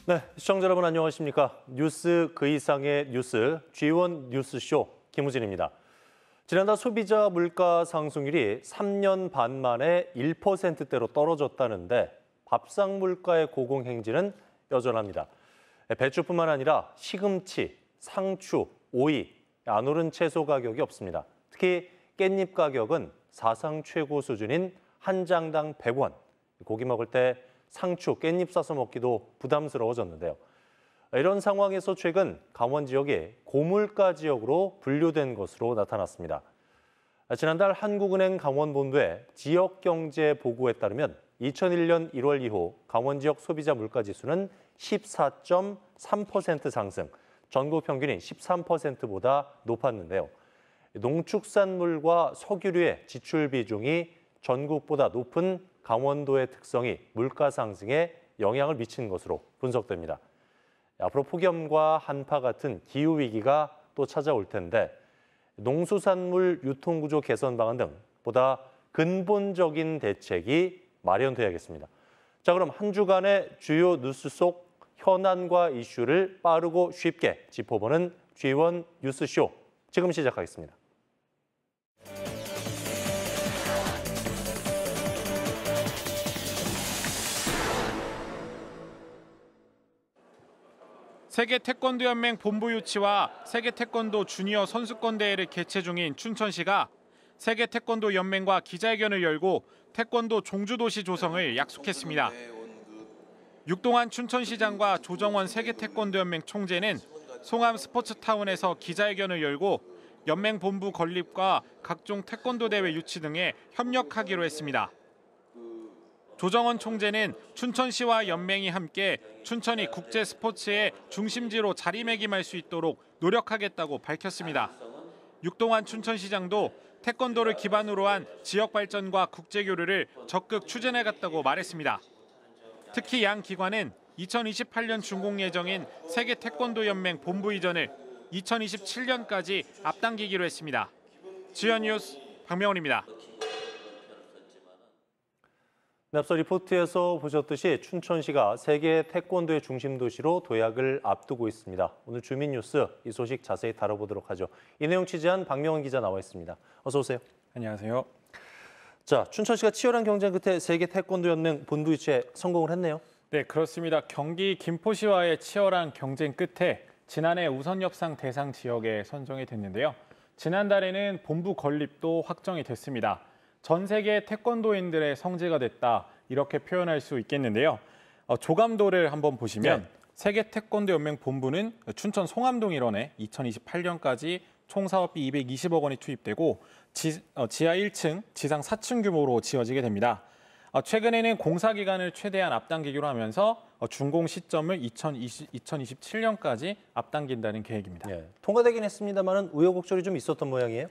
네, 시청자 여러분 안녕하십니까? 뉴스 그 이상의 뉴스 G1 뉴스쇼 김우진입니다. 지난달 소비자 물가 상승률이 3년 반 만에 1%대로 떨어졌다는데 밥상 물가의 고공행진은 여전합니다. 배추뿐만 아니라 시금치, 상추, 오이, 안 오른 채소 가격이 없습니다. 특히 깻잎 가격은 사상 최고 수준인 한 장당 100원. 고기 먹을 때 상추, 깻잎 싸서 먹기도 부담스러워졌는데요. 이런 상황에서 최근 강원 지역이 고물가 지역으로 분류된 것으로 나타났습니다. 지난달 한국은행 강원본부의 지역경제보고에 따르면 2001년 1월 이후 강원 지역 소비자 물가지수는 14.3% 상승, 전국 평균인 13%보다 높았는데요. 농축산물과 석유류의 지출 비중이 전국보다 높은 강원도의 특성이 물가 상승에 영향을 미친 것으로 분석됩니다. 앞으로 폭염과 한파 같은 기후위기가 또 찾아올 텐데 농수산물 유통구조 개선 방안 등 보다 근본적인 대책이 마련돼야겠습니다. 자, 그럼 한 주간의 주요 뉴스 속 현안과 이슈를 빠르고 쉽게 짚어보는 G1 뉴스쇼 지금 시작하겠습니다. 세계 태권도 연맹 본부 유치와 세계 태권도 주니어 선수권 대회를 개최 중인 춘천시가 세계 태권도 연맹과 기자회견을 열고 태권도 종주도시 조성을 약속했습니다. 육동환 춘천시장과 조정원 세계 태권도 연맹 총재는 송암 스포츠타운에서 기자회견을 열고 연맹 본부 건립과 각종 태권도 대회 유치 등에 협력하기로 했습니다. 조정원 총재는 춘천시와 연맹이 함께 춘천이 국제 스포츠의 중심지로 자리매김할 수 있도록 노력하겠다고 밝혔습니다. 육동환 춘천시장도 태권도를 기반으로 한 지역 발전과 국제 교류를 적극 추진해갔다고 말했습니다. 특히 양 기관은 2028년 준공 예정인 세계 태권도 연맹 본부 이전을 2027년까지 앞당기기로 했습니다. G1 뉴스 박명훈입니다. 앞서 리포트에서 보셨듯이 춘천시가 세계 태권도의 중심 도시로 도약을 앞두고 있습니다. 오늘 주민 뉴스 이 소식 자세히 다뤄보도록 하죠. 이 내용 취재한 박명훈 기자 나와 있습니다. 어서 오세요. 안녕하세요. 자, 춘천시가 치열한 경쟁 끝에 세계 태권도 연맹 본부 유치에 성공을 했네요. 네, 그렇습니다. 경기 김포시와의 치열한 경쟁 끝에 지난해 우선 협상 대상 지역에 선정이 됐는데요. 지난달에는 본부 건립도 확정이 됐습니다. 전 세계 태권도인들의 성지가 됐다, 이렇게 표현할 수 있겠는데요. 조감도를 한번 보시면 네. 세계 태권도 연맹 본부는 춘천 송암동 일원에 2028년까지 총 사업비 220억 원이 투입되고 지하 1층, 지상 4층 규모로 지어지게 됩니다. 최근에는 공사 기간을 최대한 앞당기기로 하면서 준공 시점을 2027년까지 앞당긴다는 계획입니다. 네, 통과되긴 했습니다만 우여곡절이 좀 있었던 모양이에요.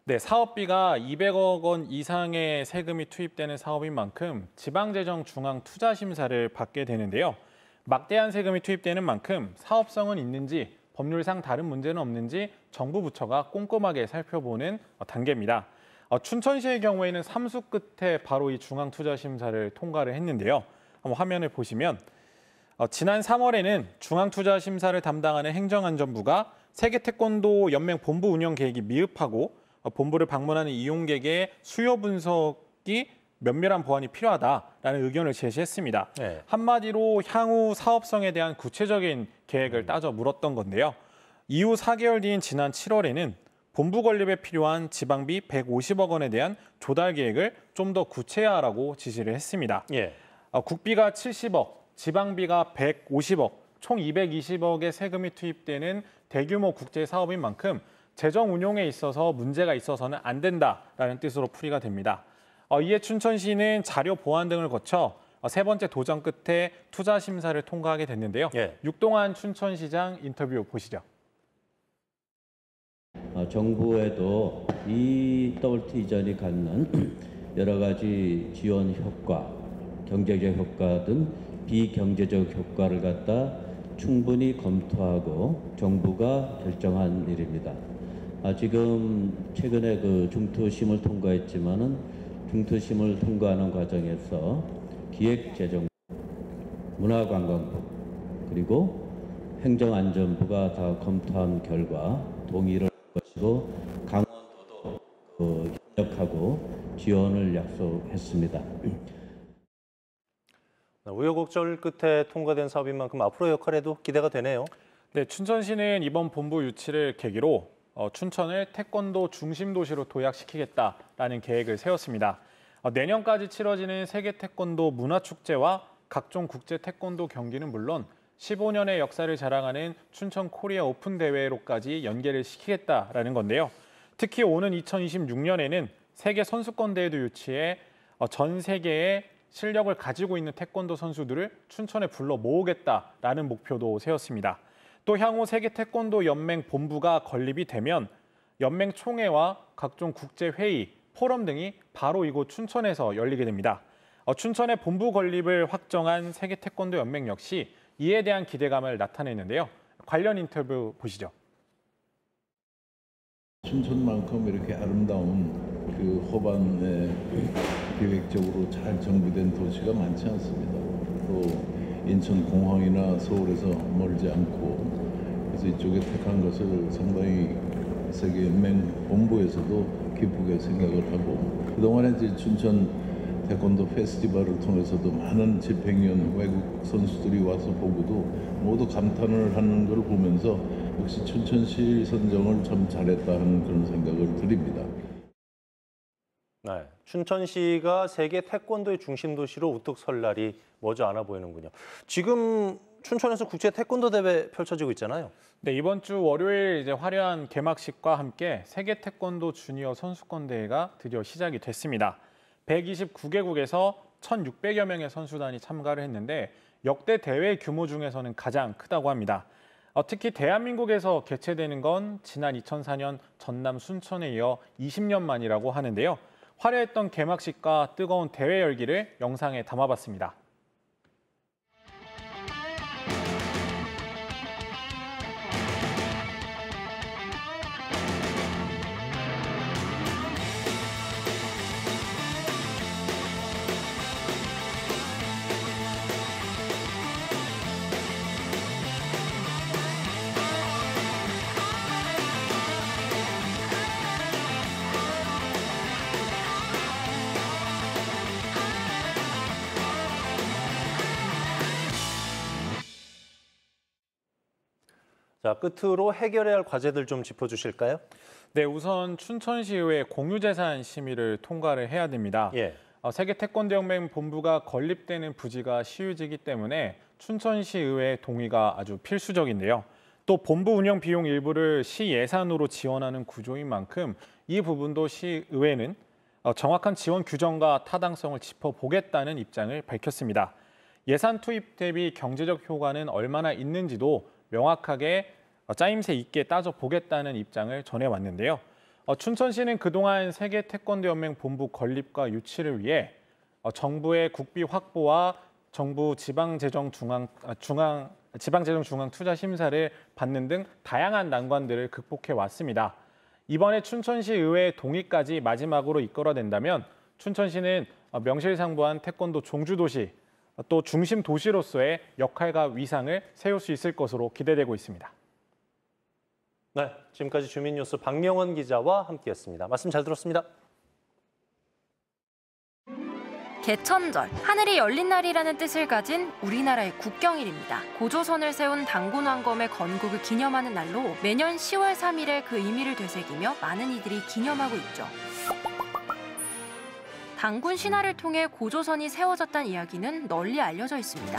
네, 사업비가 200억 원 이상의 세금이 투입되는 사업인 만큼 지방재정중앙투자심사를 받게 되는데요. 막대한 세금이 투입되는 만큼 사업성은 있는지 법률상 다른 문제는 없는지 정부 부처가 꼼꼼하게 살펴보는 단계입니다. 춘천시의 경우에는 삼수 끝에 바로 이 중앙투자심사를 통과를 했는데요. 한번 화면을 보시면 지난 3월에는 중앙투자심사를 담당하는 행정안전부가 세계 태권도 연맹 본부 운영 계획이 미흡하고 본부를 방문하는 이용객의 수요 분석이 면밀한 보완이 필요하다라는 의견을 제시했습니다. 네. 한마디로 향후 사업성에 대한 구체적인 계획을 따져 물었던 건데요. 이후 4개월 뒤인 지난 7월에는 본부 건립에 필요한 지방비 150억 원에 대한 조달 계획을 좀 더 구체화하라고 지시를 했습니다. 예. 국비가 70억, 지방비가 150억, 총 220억의 세금이 투입되는 대규모 국제 사업인 만큼 재정 운용에 있어서 문제가 있어서는 안 된다라는 뜻으로 풀이가 됩니다. 이에 춘천시는 자료 보완 등을 거쳐 세 번째 도전 끝에 투자 심사를 통과하게 됐는데요. 예. 육동환 춘천시장 인터뷰 보시죠. 정부에도 이 WT 이전이 갖는 여러 가지 지원 효과, 경제적 효과 등 비경제적 효과를 갖다 충분히 검토하고 정부가 결정한 일입니다. 지금 최근에 그 중투심을 통과했지만은 중투심을 통과하는 과정에서 기획재정, 문화관광부, 그리고 행정안전부가 다 검토한 결과 동의를 할 것이고 강원도도 협력하고 지원을 약속했습니다. 우여곡절 끝에 통과된 사업인 만큼 앞으로 역할에도 기대가 되네요. 네, 춘천시는 이번 본부 유치를 계기로 춘천을 태권도 중심 도시로 도약시키겠다라는 계획을 세웠습니다. 내년까지 치러지는 세계 태권도 문화축제와 각종 국제 태권도 경기는 물론 15년의 역사를 자랑하는 춘천 코리아 오픈 대회로까지 연계를 시키겠다라는 건데요. 특히 오는 2026년에는 세계 선수권 대회도 유치해 전 세계의 실력을 가지고 있는 태권도 선수들을 춘천에 불러 모으겠다라는 목표도 세웠습니다. 또 향후 세계 태권도 연맹 본부가 건립이 되면 연맹 총회와 각종 국제 회의, 포럼 등이 바로 이곳 춘천에서 열리게 됩니다. 춘천의 본부 건립을 확정한 세계 태권도 연맹 역시 이에 대한 기대감을 나타내는데요. 관련 인터뷰 보시죠. 춘천만큼 이렇게 아름다운 그 호반에 계획적으로 잘 정비된 도시가 많지 않습니다. 또 인천공항이나 서울에서 멀지 않고 그래서 이쪽에 택한 것을 상당히 세계 연맹 본부에서도 기쁘게 생각을 하고 그동안에 이제 춘천 태권도 페스티벌을 통해서도 많은 집행위원 외국 선수들이 와서 보고도 모두 감탄을 하는 걸 보면서 역시 춘천시 선정을 참 잘했다 하는 그런 생각을 드립니다. 네, 춘천시가 세계 태권도의 중심 도시로 우뚝 설 날이 머지 않아 보이는군요. 지금 춘천에서 국제 태권도 대회 펼쳐지고 있잖아요. 네, 이번 주 월요일 이제 화려한 개막식과 함께 세계 태권도 주니어 선수권 대회가 드디어 시작이 됐습니다. 129개국에서 1,600여 명의 선수단이 참가를 했는데 역대 대회 규모 중에서는 가장 크다고 합니다. 특히 대한민국에서 개최되는 건 지난 2004년 전남 순천에 이어 20년 만이라고 하는데요. 화려했던 개막식과 뜨거운 대회 열기를 영상에 담아봤습니다. 자, 끝으로 해결해야 할 과제들 좀 짚어주실까요? 네, 우선 춘천시의회 공유재산 심의를 통과를 해야 됩니다. 예. 세계 태권도 연맹 본부가 건립되는 부지가 시유지이기 때문에 춘천시의회 동의가 아주 필수적인데요. 또 본부 운영 비용 일부를 시 예산으로 지원하는 구조인 만큼 이 부분도 시의회는 정확한 지원 규정과 타당성을 짚어보겠다는 입장을 밝혔습니다. 예산 투입 대비 경제적 효과는 얼마나 있는지도 명확하게 짜임새 있게 따져보겠다는 입장을 전해왔는데요. 춘천시는 그동안 세계 태권도 연맹 본부 건립과 유치를 위해 정부의 국비 확보와 정부 지방재정 중앙 투자 심사를 받는 등 다양한 난관들을 극복해 왔습니다. 이번에 춘천시 의회 동의까지 마지막으로 이끌어낸다면 춘천시는 명실상부한 태권도 종주도시 또 중심 도시로서의 역할과 위상을 세울 수 있을 것으로 기대되고 있습니다. 네, 지금까지 주민뉴스 박명원 기자와 함께했습니다. 말씀 잘 들었습니다. 개천절, 하늘이 열린 날이라는 뜻을 가진 우리나라의 국경일입니다. 고조선을 세운 당군왕검의 건국을 기념하는 날로 매년 10월 3일에 그 의미를 되새기며 많은 이들이 기념하고 있죠. 당군 신화를 통해 고조선이 세워졌다는 이야기는 널리 알려져 있습니다.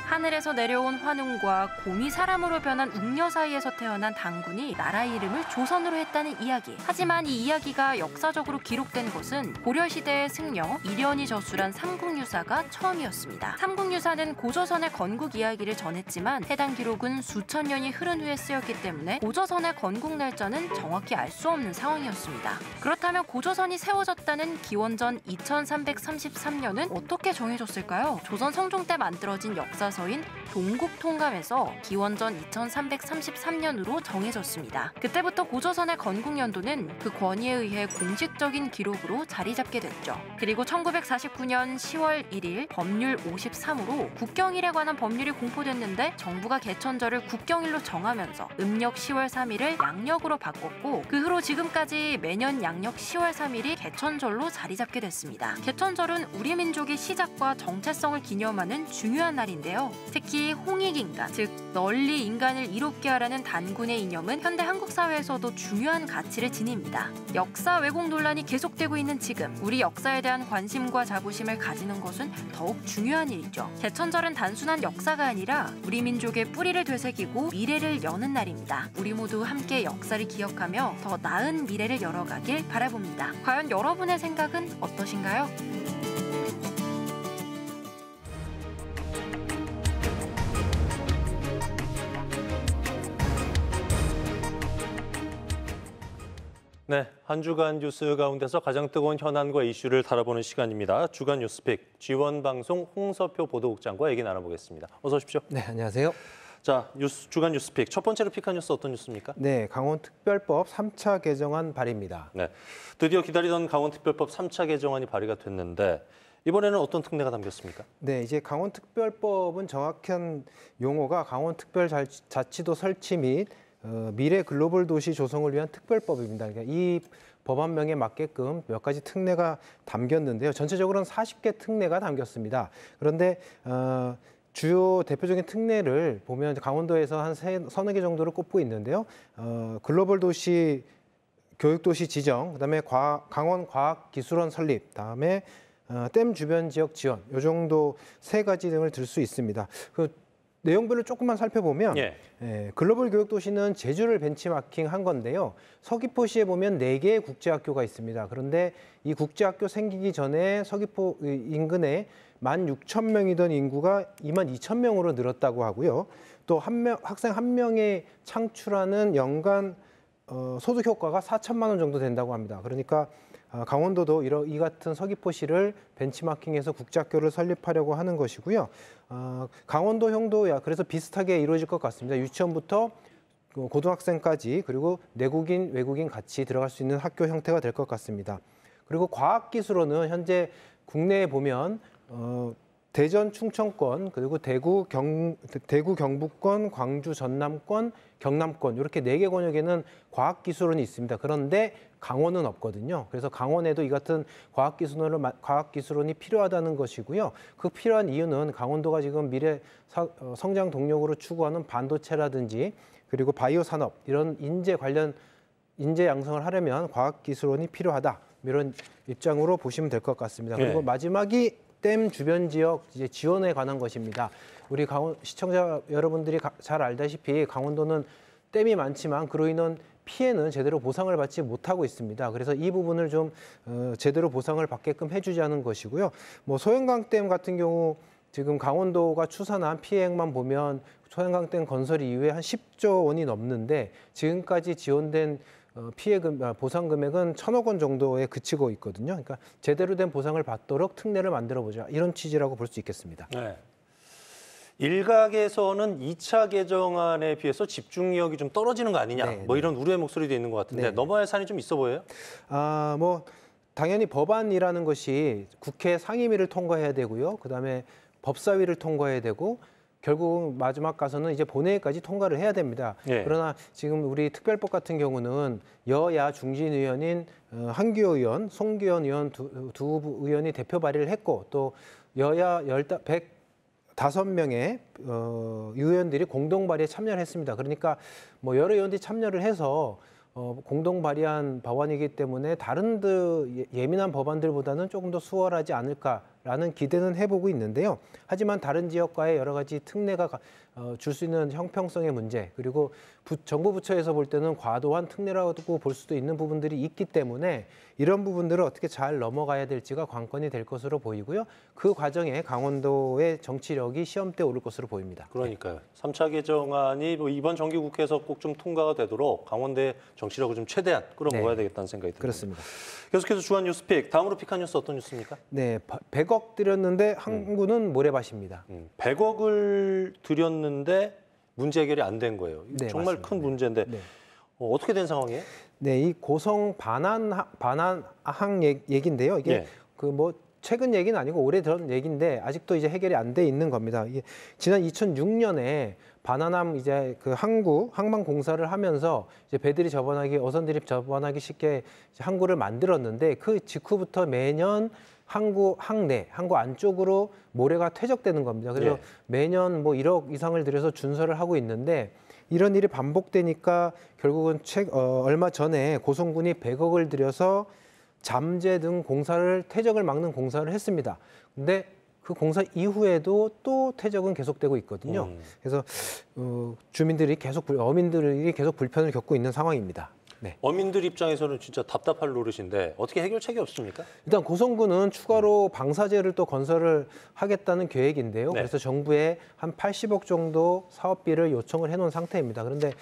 하늘에서 내려온 환웅과 곰이 사람으로 변한 웅녀 사이에서 태어난 당군이 나라의 이름을 조선으로 했다는 이야기. 하지만 이 이야기가 역사적으로 기록된 것은 고려시대의 승려 이련이 저술한 삼국유사가 처음이었습니다. 삼국유사는 고조선의 건국 이야기를 전했지만 해당 기록은 수천 년이 흐른 후에 쓰였기 때문에 고조선의 건국 날짜는 정확히 알 수 없는 상황이었습니다. 그렇다면 고조선이 세워졌다는 기원전 2333년은 어떻게 정해졌을까요? 조선 성종 때 만들어진 역사 교과서인 동국통감에서 기원전 2333년으로 정해졌습니다. 그때부터 고조선의 건국연도는 그 권위에 의해 공식적인 기록으로 자리 잡게 됐죠. 그리고 1949년 10월 1일 법률 53으로 국경일에 관한 법률이 공포됐는데 정부가 개천절을 국경일로 정하면서 음력 10월 3일을 양력으로 바꿨고 그 후로 지금까지 매년 양력 10월 3일이 개천절로 자리 잡게 됐습니다. 개천절은 우리 민족의 시작과 정체성을 기념하는 중요한 날인데요. 특히 홍익인간, 즉 널리 인간을 이롭게 하라는 단군의 이념은 현대 한국 사회에서도 중요한 가치를 지닙니다. 역사 왜곡 논란이 계속되고 있는 지금 우리 역사에 대한 관심과 자부심을 가지는 것은 더욱 중요한 일이죠. 개천절은 단순한 역사가 아니라 우리 민족의 뿌리를 되새기고 미래를 여는 날입니다. 우리 모두 함께 역사를 기억하며 더 나은 미래를 열어가길 바라봅니다. 과연 여러분의 생각은 어떠신가요? 네, 한 주간 뉴스 가운데서 가장 뜨거운 현안과 이슈를 다뤄보는 시간입니다. 주간 뉴스픽 G1방송 홍서표 보도국장과 얘기 나눠보겠습니다. 어서 오십시오. 네, 안녕하세요. 자, 주간 뉴스픽 첫 번째로 픽한 뉴스 어떤 뉴스입니까? 네, 강원특별법 3차 개정안 발의입니다. 네, 드디어 기다리던 강원특별법 3차 개정안이 발의가 됐는데 이번에는 어떤 특례가 담겼습니까? 네, 이제 강원특별법은 정확한 용어가 강원특별자치도 설치 및 미래 글로벌 도시 조성을 위한 특별법입니다. 그러니까 이 법안명에 맞게끔 몇 가지 특례가 담겼는데요. 전체적으로는 40개 특례가 담겼습니다. 그런데 주요 대표적인 특례를 보면 강원도에서 한 서너 개 정도를 꼽고 있는데요. 글로벌 도시 교육도시 지정, 그다음에 강원 과학기술원 설립, 그다음에 댐 주변 지역 지원, 요 정도 세 가지 등을 들 수 있습니다. 그 내용별로 조금만 살펴보면 글로벌 교육도시는 제주를 벤치마킹한 건데요. 서귀포시에 보면 4개의 국제학교가 있습니다. 그런데 이 국제학교 생기기 전에 서귀포 인근에 16,000명이던 인구가 22,000명으로 늘었다고 하고요. 또 학생 한 명에 창출하는 연간 소득 효과가 4천만 원 정도 된다고 합니다. 그러니까 강원도도 이 같은 서귀포시를 벤치마킹해서 국제학교를 설립하려고 하는 것이고요. 강원도형도 그래서 비슷하게 이루어질 것 같습니다. 유치원부터 고등학생까지 그리고 내국인, 외국인 같이 들어갈 수 있는 학교 형태가 될 것 같습니다. 그리고 과학기술원은 현재 국내에 보면 대전, 충청권, 그리고 대구, 경북권, 광주, 전남권, 경남권 이렇게 4개 권역에는 과학기술원이 있습니다. 그런데 강원은 없거든요. 그래서 강원에도 이 같은 과학기술원이 필요하다는 것이고요. 그 필요한 이유는 강원도가 지금 미래 성장 동력으로 추구하는 반도체라든지 그리고 바이오 산업 이런 인재 양성을 하려면 과학기술원이 필요하다. 이런 입장으로 보시면 될 것 같습니다. 그리고 마지막이 댐 주변 지역 지원에 관한 것입니다. 우리 시청자 여러분들이 잘 알다시피 강원도는 댐이 많지만 그로 인한 피해는 제대로 보상을 받지 못하고 있습니다. 그래서 이 부분을 좀 제대로 보상을 받게끔 해주자는 것이고요. 뭐 소양강댐 같은 경우 지금 강원도가 추산한 피해액만 보면 소양강댐 건설 이후에 한 10조 원이 넘는데 지금까지 지원된 보상 금액은 1,000억 원 정도에 그치고 있거든요. 그러니까 제대로 된 보상을 받도록 특례를 만들어보자 이런 취지라고 볼 수 있겠습니다. 네. 일각에서는 2차 개정안에 비해서 집중력이 좀 떨어지는 거 아니냐, 뭐 이런 우려의 목소리도 있는 것 같은데 넘어야 할 산이 좀 있어 보여요? 뭐 당연히 법안이라는 것이 국회 상임위를 통과해야 되고요. 그다음에 법사위를 통과해야 되고 결국 마지막 가서는 이제 본회의까지 통과를 해야 됩니다. 그러나 지금 우리 특별법 같은 경우는 여야 중진 의원인 한규호 의원, 송기현 의원 두 의원이 대표 발의를 했고 또 여야 105명의 의원들이 공동 발의에 참여를 했습니다. 그러니까 뭐 여러 의원들이 참여를 해서 공동 발의한 법안이기 때문에 다른 예민한 법안들보다는 조금 더 수월하지 않을까라는 기대는 해보고 있는데요. 하지만 다른 지역과의 여러 가지 특례가 줄 수 있는 형평성의 문제 그리고 정부 부처에서 볼 때는 과도한 특례라고 볼 수도 있는 부분들이 있기 때문에 이런 부분들을 어떻게 잘 넘어가야 될지가 관건이 될 것으로 보이고요. 그 과정에 강원도의 정치력이 시험대에 오를 것으로 보입니다. 그러니까요. 3차 개정안이 뭐 이번 정기국회에서 꼭 좀 통과가 되도록 강원도의 정치력을 좀 최대한 끌어모아야 되겠다는 생각이 듭니다. 그렇습니다. 계속해서 주간 뉴스픽, 다음으로 픽한 뉴스 어떤 뉴스입니까? 네, 100억 100억 들였는데 항구는 모래밭입니다. 100억을 들였는데 문제 해결이 안 된 거예요. 네, 정말 맞습니다. 큰 문제인데 네. 어떻게 된 상황이에요? 네, 이 고성 반환항 얘기인데요. 이게 예. 그 뭐 최근 얘기는 아니고 오래전 얘기인데 아직도 이제 해결이 안 돼 있는 겁니다. 이게 지난 2006년에 반환함 이제 그 항만 공사를 하면서 이제 배들이 접원하기 어선들이 접원하기 쉽게 이제 항구를 만들었는데 그 직후부터 매년 항구 안쪽으로 모래가 퇴적되는 겁니다. 그래서 예. 매년 뭐 1억 이상을 들여서 준설을 하고 있는데 이런 일이 반복되니까 결국은 얼마 전에 고성군이 100억을 들여서 잠재 등 퇴적을 막는 공사를 했습니다. 근데 그 공사 이후에도 또 퇴적은 계속되고 있거든요. 그래서 어민들이 계속 불편을 겪고 있는 상황입니다. 네. 어민들 입장에서는 진짜 답답할 노릇인데 어떻게 해결책이 없습니까? 일단 고성군은 추가로 방사제를 또 건설을 하겠다는 계획인데요. 네. 그래서 정부에 한 80억 정도 사업비를 요청을 해놓은 상태입니다. 그런데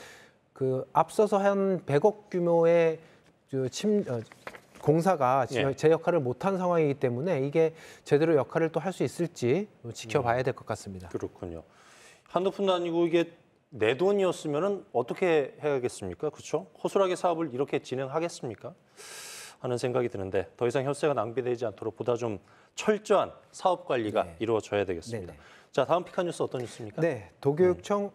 그 앞서서 한 100억 규모의 공사가 예. 제 역할을 못한 상황이기 때문에 이게 제대로 역할을 또 할 수 있을지 지켜봐야 될 것 같습니다. 그렇군요. 한두 푼도 아니고 이게 내 돈이었으면 어떻게 해야겠습니까? 그렇죠? 허술하게 사업을 이렇게 진행하겠습니까? 하는 생각이 드는데 더 이상 혈세가 낭비되지 않도록 보다 좀 철저한 사업 관리가 네. 이루어져야 되겠습니다. 네네. 자, 다음 피카 뉴스 어떤 뉴스입니까? 네, 도교육청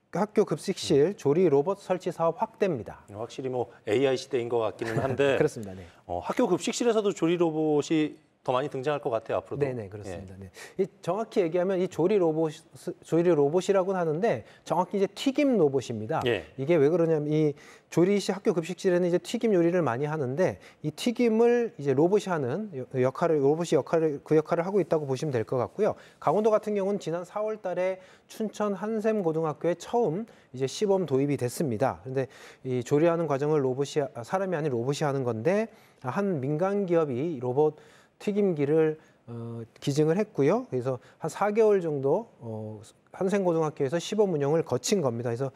학교 급식실 조리 로봇 설치 사업 확대입니다. 확실히 뭐 AI 시대인 것 같기는 한데 그렇습니다. 네. 학교 급식실에서도 조리 로봇이 더 많이 등장할 것 같아요, 앞으로도. 네네 그렇습니다. 네. 정확히 얘기하면 이 조리 로봇이라고는 하는데 정확히 이제 튀김 로봇입니다. 예. 이게 왜 그러냐면 이 조리실 학교 급식실에는 이제 튀김 요리를 많이 하는데 이 튀김을 이제 로봇이 하는 그 역할을 하고 있다고 보시면 될 것 같고요. 강원도 같은 경우는 지난 4월달에 춘천 한샘 고등학교에 처음 이제 시범 도입이 됐습니다. 그런데 이 조리하는 과정을 사람이 아닌 로봇이 하는 건데 한 민간 기업이 로봇 튀김기를 기증을 했고요. 그래서 한 4개월 정도 한샘고등학교에서 시범 운영을 거친 겁니다. 그래서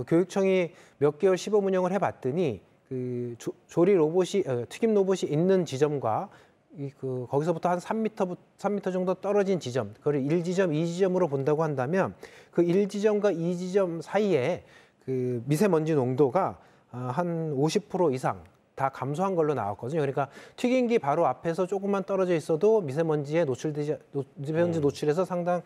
교육청이 몇 개월 시범 운영을 해봤더니 그 조리 로봇이 튀김 로봇이 있는 지점과 거기서부터 한 3m 정도 떨어진 지점, 그걸 1지점, 2지점으로 본다고 한다면 그 1지점과 2지점 사이에 그 미세먼지 농도가 한 50% 이상 다 감소한 걸로 나왔거든요. 그러니까 튀김기 바로 앞에서 조금만 떨어져 있어도 미세먼지 노출에서 상당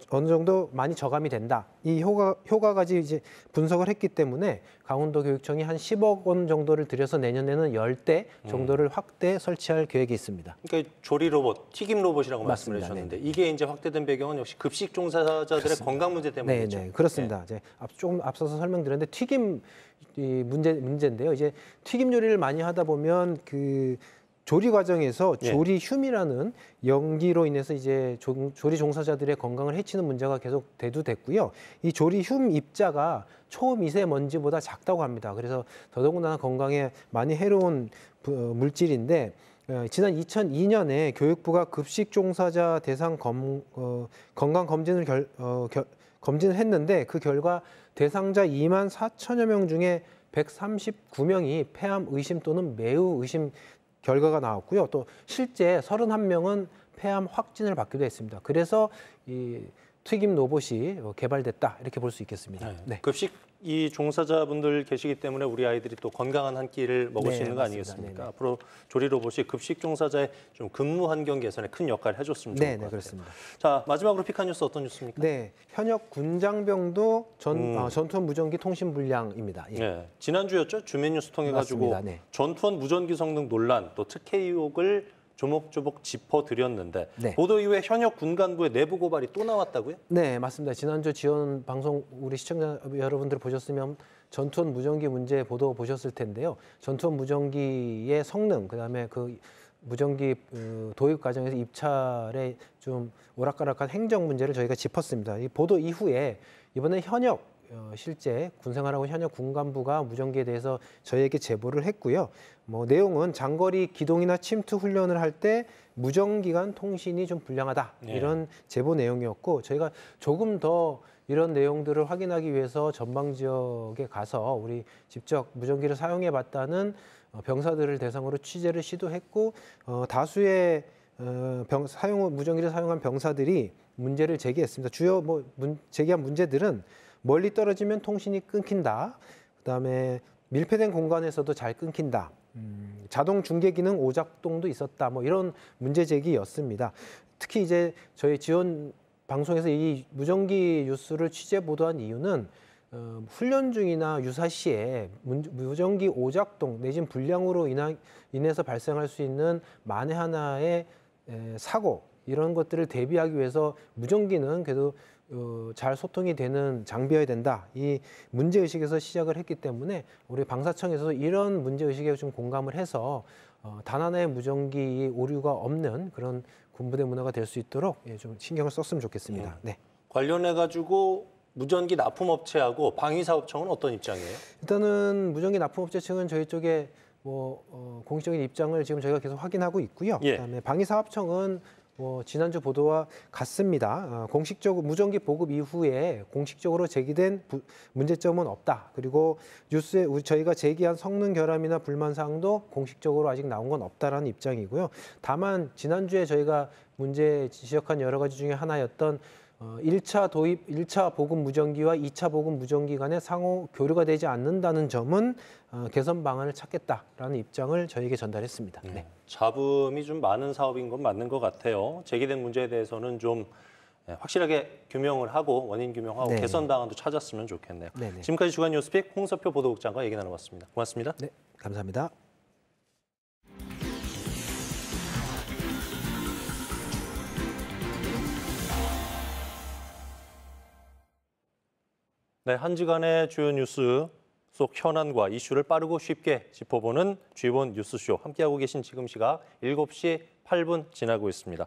어느 정도 많이 저감이 된다. 이 효과까지 이제 분석을 했기 때문에 강원도 교육청이 한 10억 원 정도를 들여서 내년에는 10대 정도를 확대 설치할 계획이 있습니다. 그러니까 조리 로봇, 튀김 로봇이라고 말씀을 맞습니다. 해주셨는데 이게 이제 확대된 배경은 역시 급식 종사자들의 그렇습니다. 건강 문제 때문이죠. 네, 그렇습니다. 이제 조금 앞서서 설명드렸는데 튀김 문제인데요. 이제 튀김 요리를 많이 하다 보면 그 조리 과정에서 예. 조리흉이라는 연기로 인해서 이제 조리 종사자들의 건강을 해치는 문제가 계속 대두됐고요. 이 조리흉 입자가 초미세먼지보다 작다고 합니다. 그래서 더더군다나 건강에 많이 해로운 물질인데 지난 2002년에 교육부가 급식 종사자 대상 건강 검진을 검진을 했는데 그 결과 대상자 2만 4천여 명 중에 139명이 폐암 의심 또는 매우 의심 결과가 나왔고요. 또 실제 31명은 폐암 확진을 받기도 했습니다. 그래서 이 튀김 로봇이 개발됐다 이렇게 볼 수 있겠습니다. 네. 급식 이 종사자분들 계시기 때문에 우리 아이들이 또 건강한 한 끼를 먹을 네, 수 있는 거 맞습니다. 아니겠습니까? 네네. 앞으로 조리 로봇이 급식 종사자의 좀 근무 환경 개선에 큰 역할을 해줬으면 좋을 것 같아요. 그렇습니다. 자, 마지막으로 피카 뉴스 어떤 뉴스입니까? 네, 현역 군장병도 전투원 무전기 통신 불량입니다. 예. 네, 지난주였죠. 주민 뉴스 통해 가지고 맞습니다. 네. 전투원 무전기 성능 논란 또 특혜 의혹을 조목조목 짚어드렸는데 네. 보도 이후에 현역 군 간부의 내부 고발이 또 나왔다고요? 네, 맞습니다. 지난주 지원 방송 우리 시청자 여러분들 보셨으면 전투원 무전기 문제 보도 보셨을 텐데요. 전투원 무전기의 성능, 그다음에 그 무전기 도입 과정에서 입찰에 좀 오락가락한 행정 문제를 저희가 짚었습니다. 이 보도 이후에 이번에 현역 실제 군생활하고 현역 군간부가 무전기에 대해서 저희에게 제보를 했고요. 뭐 내용은 장거리 기동이나 침투 훈련을 할 때 무전기 간 통신이 좀 불량하다 이런 제보 내용이었고 저희가 조금 더 이런 내용들을 확인하기 위해서 전방 지역에 가서 우리 직접 무전기를 사용해 봤다는 병사들을 대상으로 취재를 시도했고 다수의 무전기를 사용한 병사들이 문제를 제기했습니다. 주요 제기한 문제들은 멀리 떨어지면 통신이 끊긴다. 그다음에 밀폐된 공간에서도 잘 끊긴다. 자동 중계 기능 오작동도 있었다. 이런 문제 제기였습니다. 특히 이제 저희 지원 방송에서 이 무전기 뉴스를 취재 보도한 이유는 훈련 중이나 유사 시에 무전기 오작동 내지는 불량으로 인해서 발생할 수 있는 만에 하나의 사고 이런 것들을 대비하기 위해서 무전기는 그래도 잘 소통이 되는 장비여야 된다. 이 문제의식에서 시작을 했기 때문에 우리 방사청에서도 이런 문제의식에 좀 공감을 해서 단 하나의 무전기 오류가 없는 그런 군부대 문화가 될 수 있도록 좀 신경을 썼으면 좋겠습니다. 네. 관련해가지고 무전기 납품업체하고 방위사업청은 어떤 입장이에요? 일단은 무전기 납품업체 측은 저희 쪽에 공식적인 입장을 지금 저희가 계속 확인하고 있고요. 예. 그다음에 방위사업청은 지난주 보도와 같습니다. 공식적으로 무전기 보급 이후에 공식적으로 제기된 문제점은 없다. 그리고 뉴스에 저희가 제기한 성능 결함이나 불만 사항도 공식적으로 아직 나온 건 없다라는 입장이고요. 다만 지난주에 저희가 문제 지적한 여러 가지 중에 하나였던 1차 보급 무전기와 2차 보급 무전기 간의 상호 교류가 되지 않는다는 점은 개선 방안을 찾겠다라는 입장을 저희에게 전달했습니다. 네. 잡음이 좀 많은 사업인 건 맞는 것 같아요. 제기된 문제에 대해서는 좀 확실하게 규명을 하고 원인 규명하고 네. 개선 방안도 찾았으면 좋겠네요. 네네. 지금까지 주간 뉴스픽 홍석표 보도국장과 얘기 나눠봤습니다. 고맙습니다. 네, 감사합니다. 네, 한 주간의 주요 뉴스 속 현안과 이슈를 빠르고 쉽게 짚어보는 G1 뉴스쇼 함께하고 계신 지금 시각 7시 8분 지나고 있습니다.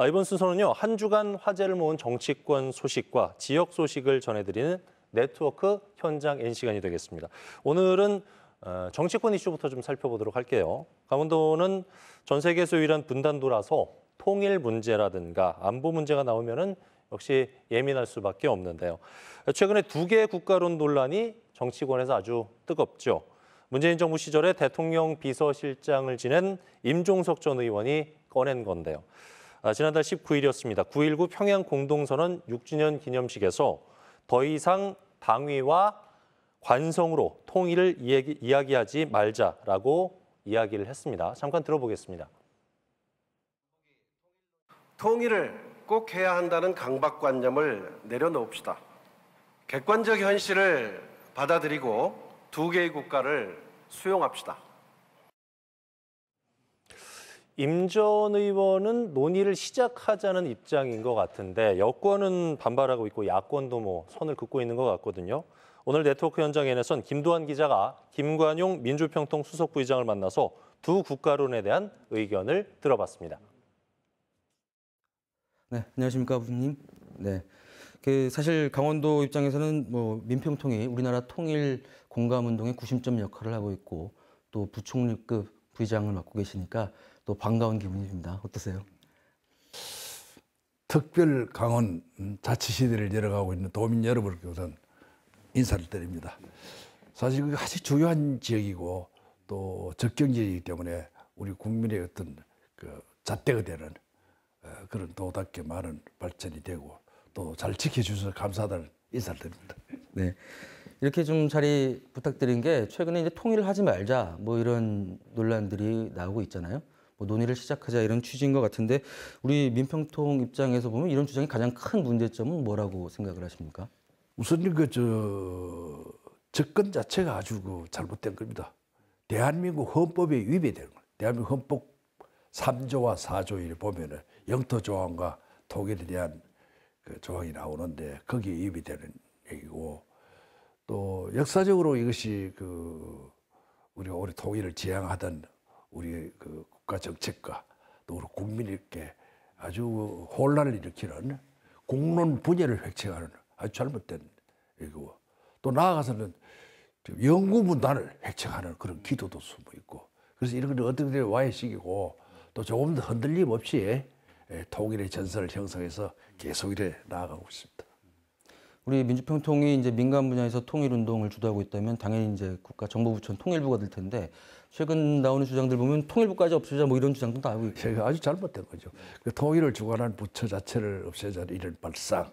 이번 순서는요, 한 주간 화제를 모은 정치권 소식과 지역 소식을 전해드리는 네트워크 현장 N시간이 되겠습니다. 오늘은 정치권 이슈부터 좀 살펴보도록 할게요. 강원도는 전 세계에서 유일한 분단도라서 통일 문제라든가 안보 문제가 나오면은 역시 예민할 수밖에 없는데요. 최근에 두 개의 국가론 논란이 정치권에서 아주 뜨겁죠. 문재인 정부 시절에 대통령 비서실장을 지낸 임종석 전 의원이 꺼낸 건데요. 지난달 19일이었습니다. 9.19 평양 공동선언 6주년 기념식에서 더 이상 당위와 관성으로 통일을 이야기하지 말자라고 이야기를 했습니다. 잠깐 들어보겠습니다. 통일을 꼭 해야 한다는 강박관념을 내려놓읍시다. 객관적 현실을 받아들이고 두 개의 국가를 수용합시다. 임 전 의원은 논의를 시작하자는 입장인 것 같은데 여권은 반발하고 있고 야권도 선을 긋고 있는 것 같거든요. 오늘 네트워크 현장에선 김도한 기자가 김관용 민주평통 수석부의장을 만나서 두 국가론에 대한 의견을 들어봤습니다. 네, 안녕하십니까, 부님. 네, 사실 강원도 입장에서는 민평통이 우리나라 통일 공감 운동의 구심점 역할을 하고 있고 또 부총리급 부의장을 맡고 계시니까 또 반가운 기분입니다. 어떠세요? 특별 강원 자치시대를 열어가고 있는 도민 여러분께 우선 인사를 드립니다. 사실 그게 아주 중요한 지역이고 또 접경지이기 때문에 우리 국민의 어떤 잣대가 되는 그런 도답게 많은 발전이 되고 또 잘 지켜주셔서 감사하다는 인사를 드립니다. 네, 이렇게 좀 자리 부탁드린 게 최근에 이제 통일을 하지 말자 이런 논란들이 나오고 있잖아요. 논의를 시작하자 이런 취지인 것 같은데 우리 민평통 입장에서 보면 이런 주장이 가장 큰 문제점은 뭐라고 생각을 하십니까? 우선 접근 자체가 아주 잘못된 겁니다. 대한민국 헌법에 위배되는 거예요. 대한민국 헌법 3조와 4조를 보면은 영토 조항과 통일에 대한 조항이 나오는데 거기에 위배되는 얘기고 또 역사적으로 이것이 우리가 우리 통일을 지향하던 우리 국가 정책과 또 우리 국민에게 아주 혼란을 일으키는 공론 분열을 획책하는 아주 잘못된 얘기고 또 나아가서는 영구문단을 획책하는 그런 기도도 숨어 있고 그래서 이런 건 어떻게 와해시키고 또 조금 더 흔들림 없이 통일의 전선을 형성해서 계속 이래 나아가고 있습니다. 우리 민주평통이 이제 민간 분야에서 통일 운동을 주도하고 있다면 당연히 이제 국가 정보부처는 통일부가 될 텐데 최근 나오는 주장들 보면 통일부까지 없애자 뭐 이런 주장도 나오고 있고. 제가 아주 잘못된 거죠. 그 통일을 주관한 부처 자체를 없애자는 이런 발상,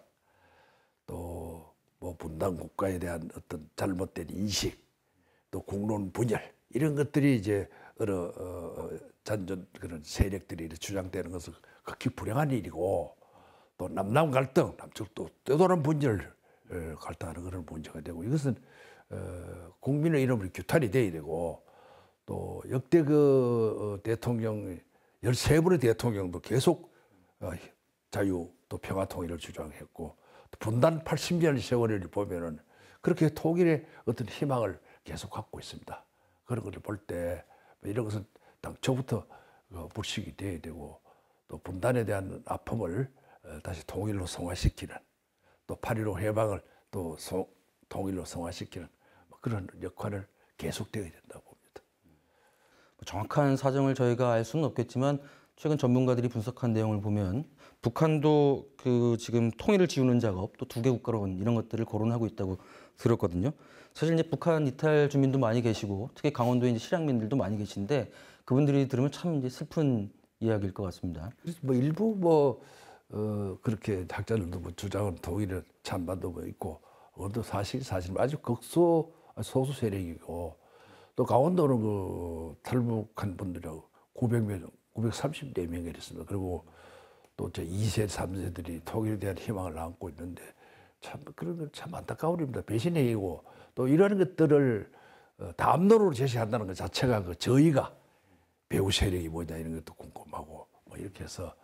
또 뭐 분단 국가에 대한 어떤 잘못된 인식, 또 국론 분열 이런 것들이 이제 어느 잔존 그런 세력들이 주장되는 것은 극히 불행한 일이고, 또 남남 갈등, 남쪽도 떠도는 분열 갈등하는 그런 문제가 되고, 이것은 국민의 이름으로 규탄이 돼야 되고, 또 역대 대통령 13분의 대통령도 계속 자유 또 평화 통일을 주장했고, 또 분단 80년 세월을 보면은 그렇게 통일의 어떤 희망을 계속 갖고 있습니다. 그런 것을 볼 때 이런 것은 당초부터 불식이 돼야 되고, 또 분단에 대한 아픔을 다시 통일로 성화시키는, 또 8.15 해방을 또 통일로 성화시키는 그런 역할을 계속되어야 된다고 봅니다. 정확한 사정을 저희가 알 수는 없겠지만 최근 전문가들이 분석한 내용을 보면 북한도 그 지금 통일을 지우는 작업, 또 두 개 국가론 이런 것들을 거론하고 있다고 들었거든요. 사실 이제 북한 이탈 주민도 많이 계시고 특히 강원도에 이제 실향민들도 많이 계신데 그분들이 들으면 참 이제 슬픈 이야기일 것 같습니다. 뭐 일부 그렇게 학자들도 뭐 주장은 통일은 찬반도 뭐 있고, 그것도 사실 아주 소수 세력이고, 또 강원도는 그 탈북한 분들하고 934명이 이랬습니다. 그리고 또 제 2세, 3세들이 통일에 대한 희망을 안고 있는데 참 그런 건 참 안타까운 일입니다. 배신행위고, 또 이런 것들을 담론으로 제시한다는 것 자체가 그 저희가 배후 세력이 뭐냐 이런 것도 궁금하고, 뭐 이렇게 해서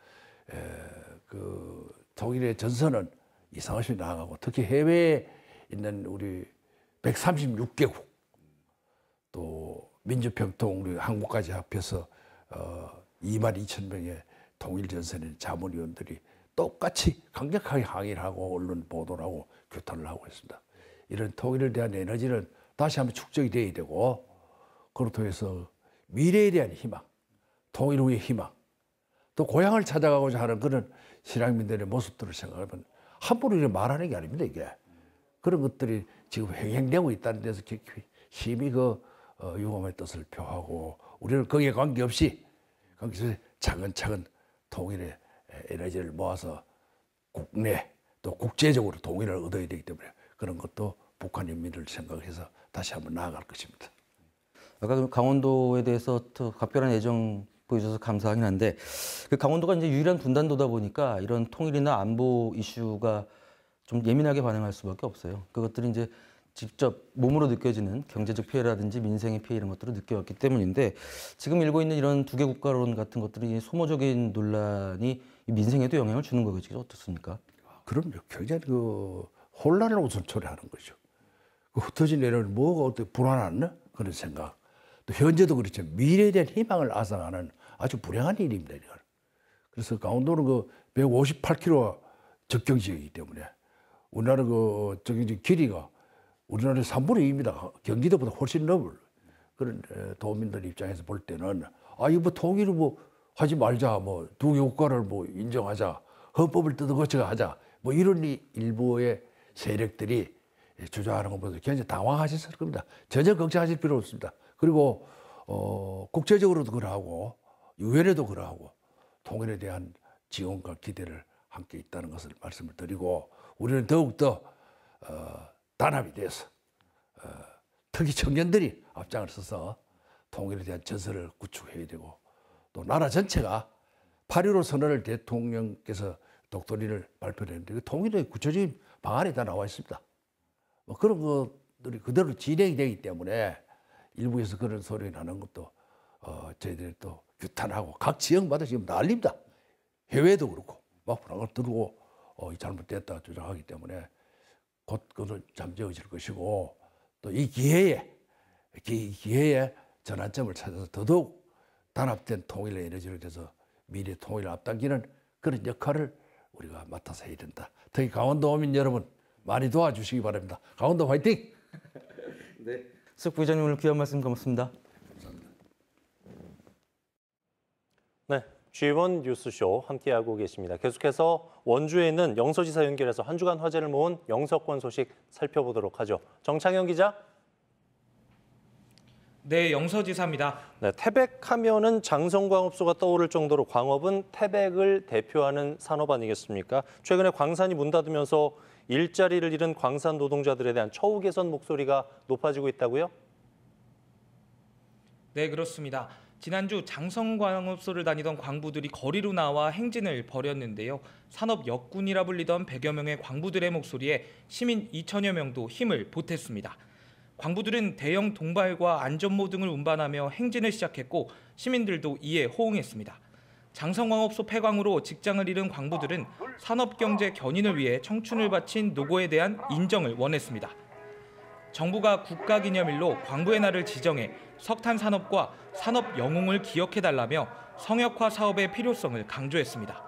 그 통일의 전선은 이상하게 나아가고, 특히 해외에 있는 우리 136개국 또 민주평통 우리 한국까지 합해서 22,000명의 통일전선의 자문위원들이 똑같이 강력하게 항의를 하고 언론 보도를 하고 규탄을 하고 있습니다. 이런 통일에 대한 에너지는 다시 한번 축적이 돼야 되고, 그렇다고 해서 미래에 대한 희망, 통일 후의 희망, 또 고향을 찾아가고자 하는 그런 실향민들의 모습들을 생각하면 함부로 이렇게 말하는 게 아닙니다, 이게. 그런 것들이 지금 행행되고 있다는 데서 심히 유감의 뜻을 표하고, 우리는 거기에 관계없이 차근차근 통일의 에너지를 모아서 국내 또 국제적으로 통일을 얻어야 되기 때문에 그런 것도 북한 인민을 생각해서 다시 한번 나아갈 것입니다. 아까 강원도에 대해서 더 각별한 애정 보여줘서 감사하긴 한데, 그 강원도가 이제 유일한 분단도다 보니까 이런 통일이나 안보 이슈가 좀 예민하게 반응할 수밖에 없어요. 그것들이 이제 직접 몸으로 느껴지는 경제적 피해라든지 민생의 피해 이런 것들을 느껴왔기 때문인데, 지금 일고 있는 이런 두 개 국가론 같은 것들이 소모적인 논란이 민생에도 영향을 주는 거겠지, 어떻습니까? 그럼요. 굉장히 혼란을 우선 초래하는 거죠. 흩어진 애는 뭐가 어떻게 불안하나 그런 생각. 또 현재도 그렇죠. 미래에 대한 희망을 앗아가는 아주 불행한 일입니다, 이건. 그래서 강원도는 158km 접경 지역이기 때문에 우리나라 접경 길이가 우리나라의 3분의 2입니다. 경기도보다 훨씬 넘을. 그런 도민들 입장에서 볼 때는 이거 통일을 하지 말자, 두 개 국가를 인정하자, 헌법을 뜯어고쳐 하자, 이런 일부의 세력들이 주장하는 것보다 굉장히 당황하셨을 겁니다. 전혀 걱정하실 필요 없습니다. 그리고 국제적으로도 그러하고 유엔에도 그러하고 통일에 대한 지원과 기대를 함께 있다는 것을 말씀을 드리고, 우리는 더욱더 단합이 돼서 특히 청년들이 앞장을 서서 통일에 대한 전선을 구축해야 되고, 또 나라 전체가 8.15 선언을 대통령께서 독도리를 발표했는데 그 통일의 구체적인 방안이 다 나와 있습니다. 그런 것들이 그대로 진행이 되기 때문에 일부에서 그런 소리 나는 것도 저희들이 또 규탄하고, 각 지역마다 지금 난립니다. 해외도 그렇고 막 불안을 들고 잘못됐다 주장하기 때문에 곧 그것을 잠재워질 것이고, 또 이 기회에 전환점을 찾아서 더더욱 단합된 통일의 에너지로 돼서 미래 통일을 앞당기는 그런 역할을 우리가 맡아서 해야 된다. 특히 강원도 어민 여러분 많이 도와주시기 바랍니다. 강원도 화이팅! 네. 석 부회장님 오늘 귀한 말씀 고맙습니다. 네. G1 뉴스쇼 함께하고 계십니다. 계속해서 원주에 있는 영서지사 연결해서 한 주간 화제를 모은 영서권 소식 살펴보도록 하죠. 정창현 기자. 네, 영서지사입니다. 네, 태백하면은 장성광업소가 떠오를 정도로 광업은 태백을 대표하는 산업 아니겠습니까? 최근에 광산이 문 닫으면서 일자리를 잃은 광산 노동자들에 대한 처우 개선 목소리가 높아지고 있다고요? 네, 그렇습니다. 지난주 장성광업소를 다니던 광부들이 거리로 나와 행진을 벌였는데요. 산업 역군이라 불리던 100여 명의 광부들의 목소리에 시민 2천여 명도 힘을 보탰습니다. 광부들은 대형 동발과 안전모 등을 운반하며 행진을 시작했고 시민들도 이에 호응했습니다. 장성광업소 폐광으로 직장을 잃은 광부들은 산업경제 견인을 위해 청춘을 바친 노고에 대한 인정을 원했습니다. 정부가 국가기념일로 광부의 날을 지정해 석탄 산업과 산업 영웅을 기억해달라며 성역화 사업의 필요성을 강조했습니다.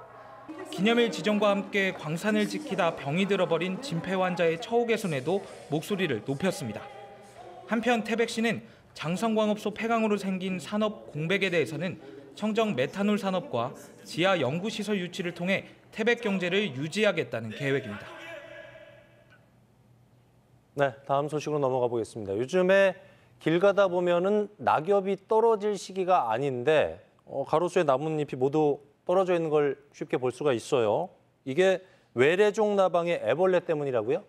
기념일 지정과 함께 광산을 지키다 병이 들어버린 진폐 환자의 처우 개선에도 목소리를 높였습니다. 한편 태백시는 장성광업소 폐광으로 생긴 산업 공백에 대해서는 청정 메탄올 산업과 지하 연구시설 유치를 통해 태백 경제를 유지하겠다는 계획입니다. 네, 다음 소식으로 넘어가 보겠습니다. 요즘에 길 가다 보면은 낙엽이 떨어질 시기가 아닌데 가로수에 나뭇잎이 모두 떨어져 있는 걸 쉽게 볼 수가 있어요. 이게 외래종 나방의 애벌레 때문이라고요?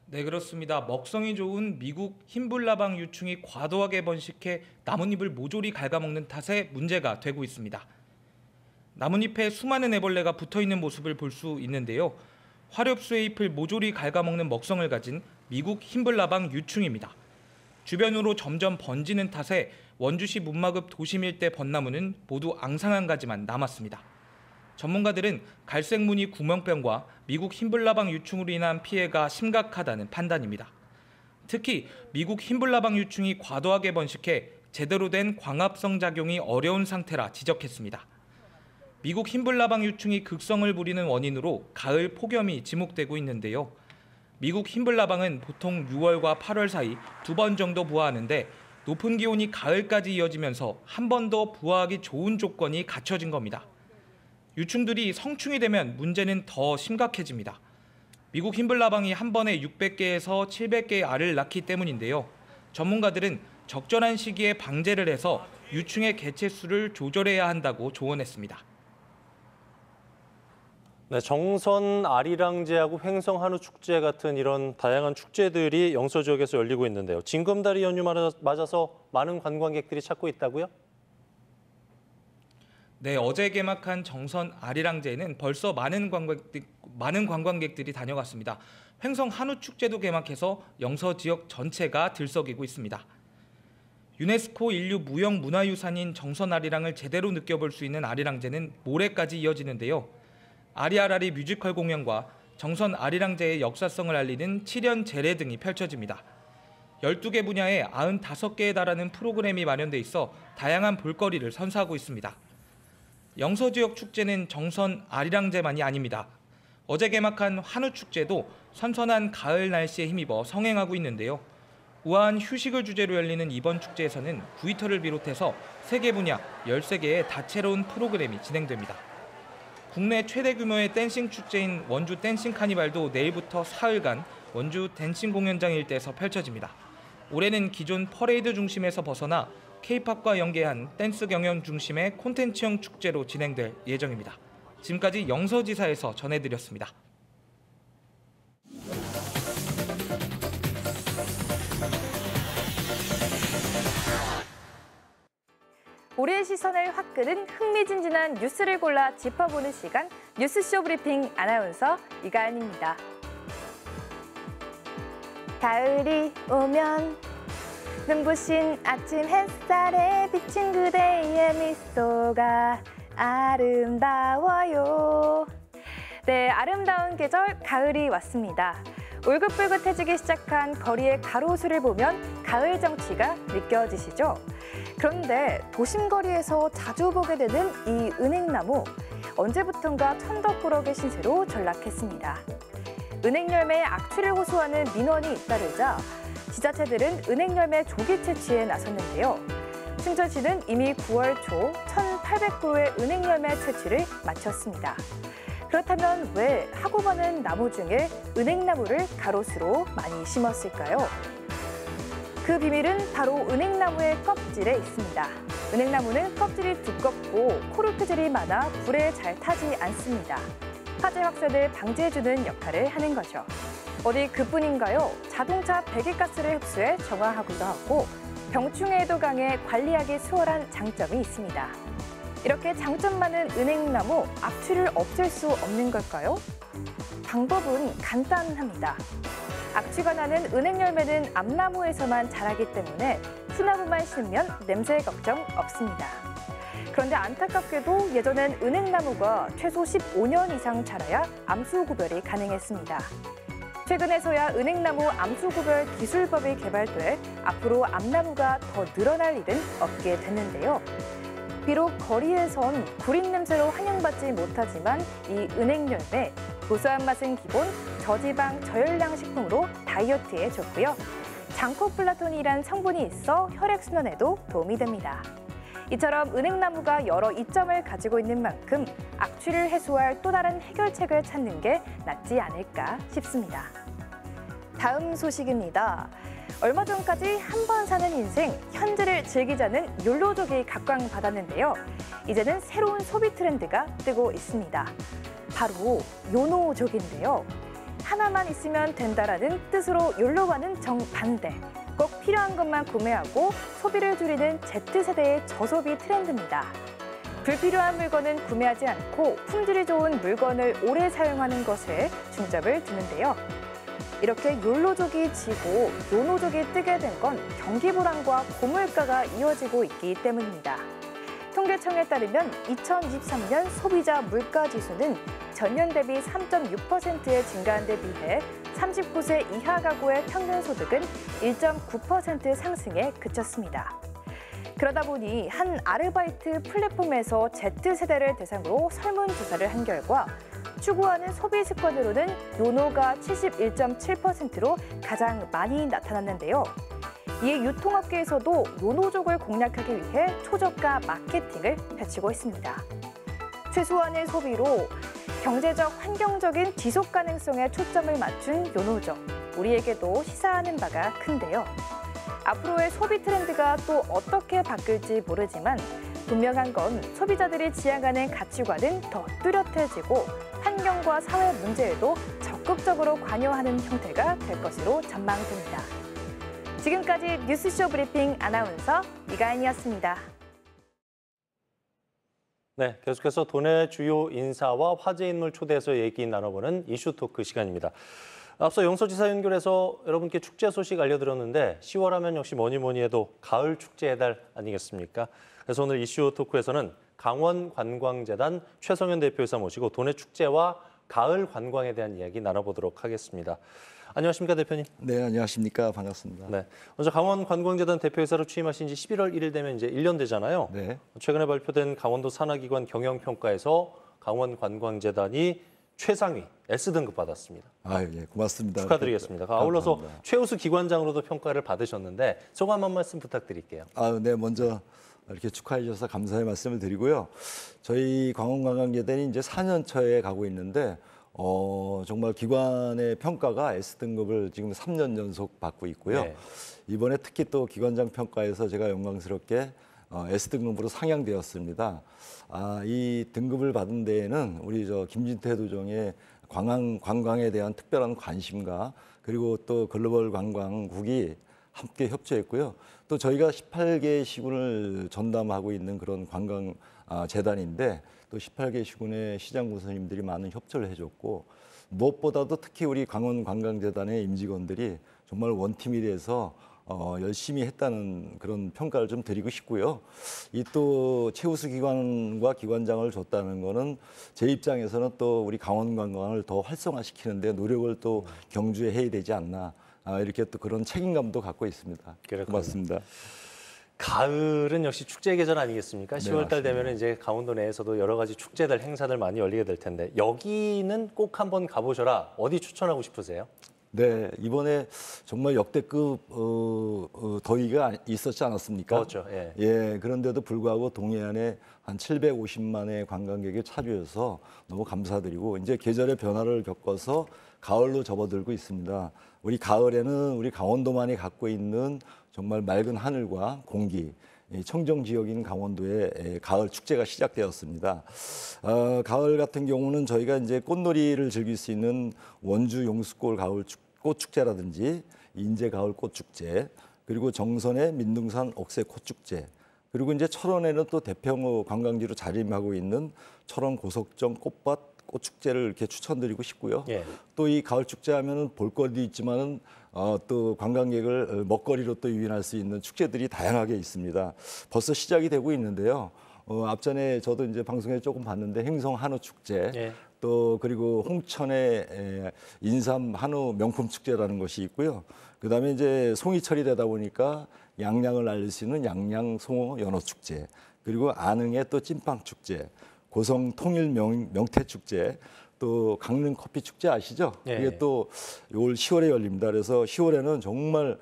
네, 그렇습니다. 먹성이 좋은 미국 흰불나방 유충이 과도하게 번식해 나뭇잎을 모조리 갉아먹는 탓에 문제가 되고 있습니다. 나뭇잎에 수많은 애벌레가 붙어있는 모습을 볼 수 있는데요. 화렵수의 잎을 모조리 갉아먹는 먹성을 가진 미국 흰불나방 유충입니다. 주변으로 점점 번지는 탓에 원주시 문마급 도심 일대 벚나무는 모두 앙상한 가지만 남았습니다. 전문가들은 갈색무늬 구멍병과 미국 흰불나방 유충으로 인한 피해가 심각하다는 판단입니다. 특히 미국 흰불나방 유충이 과도하게 번식해 제대로 된 광합성 작용이 어려운 상태라 지적했습니다. 미국 흰불나방 유충이 극성을 부리는 원인으로 가을 폭염이 지목되고 있는데요. 미국 흰불나방은 보통 6월과 8월 사이 2번 정도 부화하는데 높은 기온이 가을까지 이어지면서 한 번 더 부화하기 좋은 조건이 갖춰진 겁니다. 유충들이 성충이 되면 문제는 더 심각해집니다. 미국 흰불나방이 한 번에 600개에서 700개의 알을 낳기 때문인데요. 전문가들은 적절한 시기에 방제를 해서 유충의 개체수를 조절해야 한다고 조언했습니다. 네, 정선 아리랑제하고 횡성 한우 축제 같은 이런 다양한 축제들이 영서 지역에서 열리고 있는데요. 징검다리 연휴 맞아서 많은 관광객들이 찾고 있다고요? 네, 어제 개막한 정선 아리랑제에는 벌써 많은 관광객들이 다녀갔습니다. 횡성 한우 축제도 개막해서 영서 지역 전체가 들썩이고 있습니다. 유네스코 인류 무형 문화유산인 정선 아리랑을 제대로 느껴볼 수 있는 아리랑제는 모레까지 이어지는데요. 아리아라리 뮤지컬 공연과 정선 아리랑제의 역사성을 알리는 7연 제례 등이 펼쳐집니다. 12개 분야에 95개에 달하는 프로그램이 마련돼 있어 다양한 볼거리를 선사하고 있습니다. 영서 지역 축제는 정선 아리랑제만이 아닙니다. 어제 개막한 한우 축제도 선선한 가을 날씨에 힘입어 성행하고 있는데요. 우아한 휴식을 주제로 열리는 이번 축제에서는 구이터를 비롯해서 3개 분야 13개의 다채로운 프로그램이 진행됩니다. 국내 최대 규모의 댄싱 축제인 원주 댄싱 카니발도 내일부터 사흘간 원주 댄싱 공연장 일대에서 펼쳐집니다. 올해는 기존 퍼레이드 중심에서 벗어나 K-팝과 연계한 댄스 경연 중심의 콘텐츠형 축제로 진행될 예정입니다. 지금까지 영서지사에서 전해드렸습니다. 우리의 시선을 확 끄는 흥미진진한 뉴스를 골라 짚어보는 시간 뉴스쇼 브리핑 아나운서 이가연입니다. 가을이 오면 눈부신 아침 햇살에 비친 그대의 미소가 아름다워요. 네, 아름다운 계절 가을이 왔습니다. 울긋불긋해지기 시작한 거리의 가로수를 보면 가을 정취가 느껴지시죠? 그런데 도심 거리에서 자주 보게 되는 이 은행나무, 언제부턴가 천덕꾸러기 신세로 전락했습니다. 은행열매의 악취를 호소하는 민원이 잇따르자 지자체들은 은행열매 조기 채취에 나섰는데요. 춘천시는 이미 9월 초 800그루의 은행 열매 채취를 마쳤습니다. 그렇다면 왜 하고 많은 나무 중에 은행나무를 가로수로 많이 심었을까요? 그 비밀은 바로 은행나무의 껍질에 있습니다. 은행나무는 껍질이 두껍고 코르크질이 많아 불에 잘 타지 않습니다. 화재 확산을 방지해주는 역할을 하는 거죠. 어디 그뿐인가요? 자동차 배기가스를 흡수해 정화하기도 하고 병충해에도 강해 관리하기 수월한 장점이 있습니다. 이렇게 장점 많은 은행나무 악취를 없앨 수 없는 걸까요? 방법은 간단합니다. 악취가 나는 은행 열매는 암나무에서만 자라기 때문에 수나무만 심으면 냄새 걱정 없습니다. 그런데 안타깝게도 예전엔 은행나무가 최소 15년 이상 자라야 암수 구별이 가능했습니다. 최근에서야 은행나무 암수 구별 기술법이 개발돼 앞으로 암나무가 더 늘어날 일은 없게 됐는데요. 비록 거리에선 구린 냄새로 환영받지 못하지만 이 은행 열매 고소한 맛은 기본, 저지방, 저열량 식품으로 다이어트에 좋고요. 장코플라톤이란 성분이 있어 혈액순환에도 도움이 됩니다. 이처럼 은행나무가 여러 이점을 가지고 있는 만큼 악취를 해소할 또 다른 해결책을 찾는 게 낫지 않을까 싶습니다. 다음 소식입니다. 얼마 전까지 한 번 사는 인생, 현재를 즐기자는 욜로족이 각광받았는데요. 이제는 새로운 소비 트렌드가 뜨고 있습니다. 바로 요노족인데요. 하나만 있으면 된다라는 뜻으로 욜로와는 정반대. 꼭 필요한 것만 구매하고 소비를 줄이는 Z세대의 저소비 트렌드입니다. 불필요한 물건은 구매하지 않고 품질이 좋은 물건을 오래 사용하는 것에 중점을 두는데요. 이렇게 욜로족이 지고 요노족이 뜨게 된 건 경기 불황과 고물가가 이어지고 있기 때문입니다. 통계청에 따르면 2023년 소비자 물가지수는 전년 대비 3.6%의 증가한 데 비해 39세 이하 가구의 평균 소득은 1.9% 상승에 그쳤습니다. 그러다 보니 한 아르바이트 플랫폼에서 Z세대를 대상으로 설문조사를 한 결과 추구하는 소비 습관으로는 요노가 71.7%로 가장 많이 나타났는데요. 이에 유통업계에서도 요노족을 공략하기 위해 초저가 마케팅을 펼치고 있습니다. 최소한의 소비로 경제적, 환경적인 지속 가능성에 초점을 맞춘 요노족, 우리에게도 시사하는 바가 큰데요. 앞으로의 소비 트렌드가 또 어떻게 바뀔지 모르지만 분명한 건 소비자들이 지향하는 가치관은 더 뚜렷해지고 환경과 사회 문제에도 적극적으로 관여하는 형태가 될 것으로 전망됩니다. 지금까지 뉴스쇼 브리핑 아나운서 이가인이었습니다. 네, 계속해서 도내 주요 인사와 화제 인물 초대해서 얘기 나눠보는 이슈 토크 시간입니다. 앞서 영서지사 연결해서 여러분께 축제 소식 알려드렸는데 10월 하면 역시 뭐니 해도 가을 축제의 달 아니겠습니까? 그래서 오늘 이슈 토크에서는 강원관광재단 최성현 대표이사 모시고 도내 축제와 가을 관광에 대한 이야기 나눠보도록 하겠습니다. 안녕하십니까, 대표님? 네, 안녕하십니까. 반갑습니다. 네, 먼저 강원관광재단 대표이사로 취임하신 지 11월 1일 되면 이제 1년 되잖아요. 네. 최근에 발표된 강원도 산하기관 경영평가에서 강원관광재단이 최상위 S등급 받았습니다. 아, 예, 고맙습니다. 축하드리겠습니다. 아울러서 감사합니다. 최우수 기관장으로도 평가를 받으셨는데 소감 한 말씀 부탁드릴게요. 아, 네, 먼저 이렇게 축하해 주셔서 감사의 말씀을 드리고요. 저희 강원관광재단이 이제 4년 차에 가고 있는데 정말 기관의 평가가 S등급을 지금 3년 연속 받고 있고요. 네. 이번에 특히 또 기관장 평가에서 제가 영광스럽게 S등급으로 상향되었습니다. 이 등급을 받은 데에는 우리 김진태 도정의 관광에 대한 특별한 관심과 그리고 또 글로벌 관광국이 함께 협조했고요. 또 저희가 18개 시군을 전담하고 있는 그런 관광 재단인데 또 18개 시군의 시장 구선님들이 많은 협조를 해줬고 무엇보다도 특히 우리 강원관광재단의 임직원들이 정말 원팀이 돼서 열심히 했다는 그런 평가를 좀 드리고 싶고요. 이 또 최우수 기관과 기관장을 줬다는 거는 제 입장에서는 또 우리 강원관광을 더 활성화시키는데 노력을 또 경주에 해야 되지 않나 이렇게 또 그런 책임감도 갖고 있습니다. 고맙습니다. 가을은 역시 축제 계절 아니겠습니까? 네, 10월 달 맞습니다. 되면 이제 강원도 내에서도 여러 가지 축제들, 행사들 많이 열리게 될 텐데 여기는 꼭 한번 가보셔라. 어디 추천하고 싶으세요? 네, 이번에 정말 역대급 더위가 있었지 않았습니까? 그렇죠. 예. 예, 그런데도 불구하고 동해안에 한 750만의 관광객이 차주해서 너무 감사드리고 이제 계절의 변화를 겪어서 가을로 접어들고 있습니다. 우리 가을에는 우리 강원도만이 갖고 있는 정말 맑은 하늘과 공기, 청정 지역인 강원도의 가을 축제가 시작되었습니다. 가을 같은 경우는 저희가 이제 꽃놀이를 즐길 수 있는 원주 용수골 가을 꽃축제라든지 인제 가을 꽃축제, 그리고 정선의 민둥산 옥새 꽃축제, 그리고 이제 철원에는 또 대평 관광지로 자리하고 있는 철원 고석정 꽃밭 꽃축제를 이렇게 추천드리고 싶고요. 예. 또 이 가을 축제 하면은 볼거리도 있지만은 또 관광객을 먹거리로 또 유인할 수 있는 축제들이 다양하게 있습니다. 벌써 시작이 되고 있는데요. 앞전에 저도 이제 방송에 조금 봤는데 행성 한우 축제, 예. 또 그리고 홍천의 인삼 한우 명품 축제라는 것이 있고요. 그다음에 이제 송이철이 되다 보니까 양양을 알릴 수 있는 양양 송어 연어 축제, 그리고 안흥의 또 찐빵 축제, 고성 통일 명태 축제, 또 강릉 커피 축제 아시죠? 예. 그게 또 올 10월에 열립니다. 그래서 10월에는 정말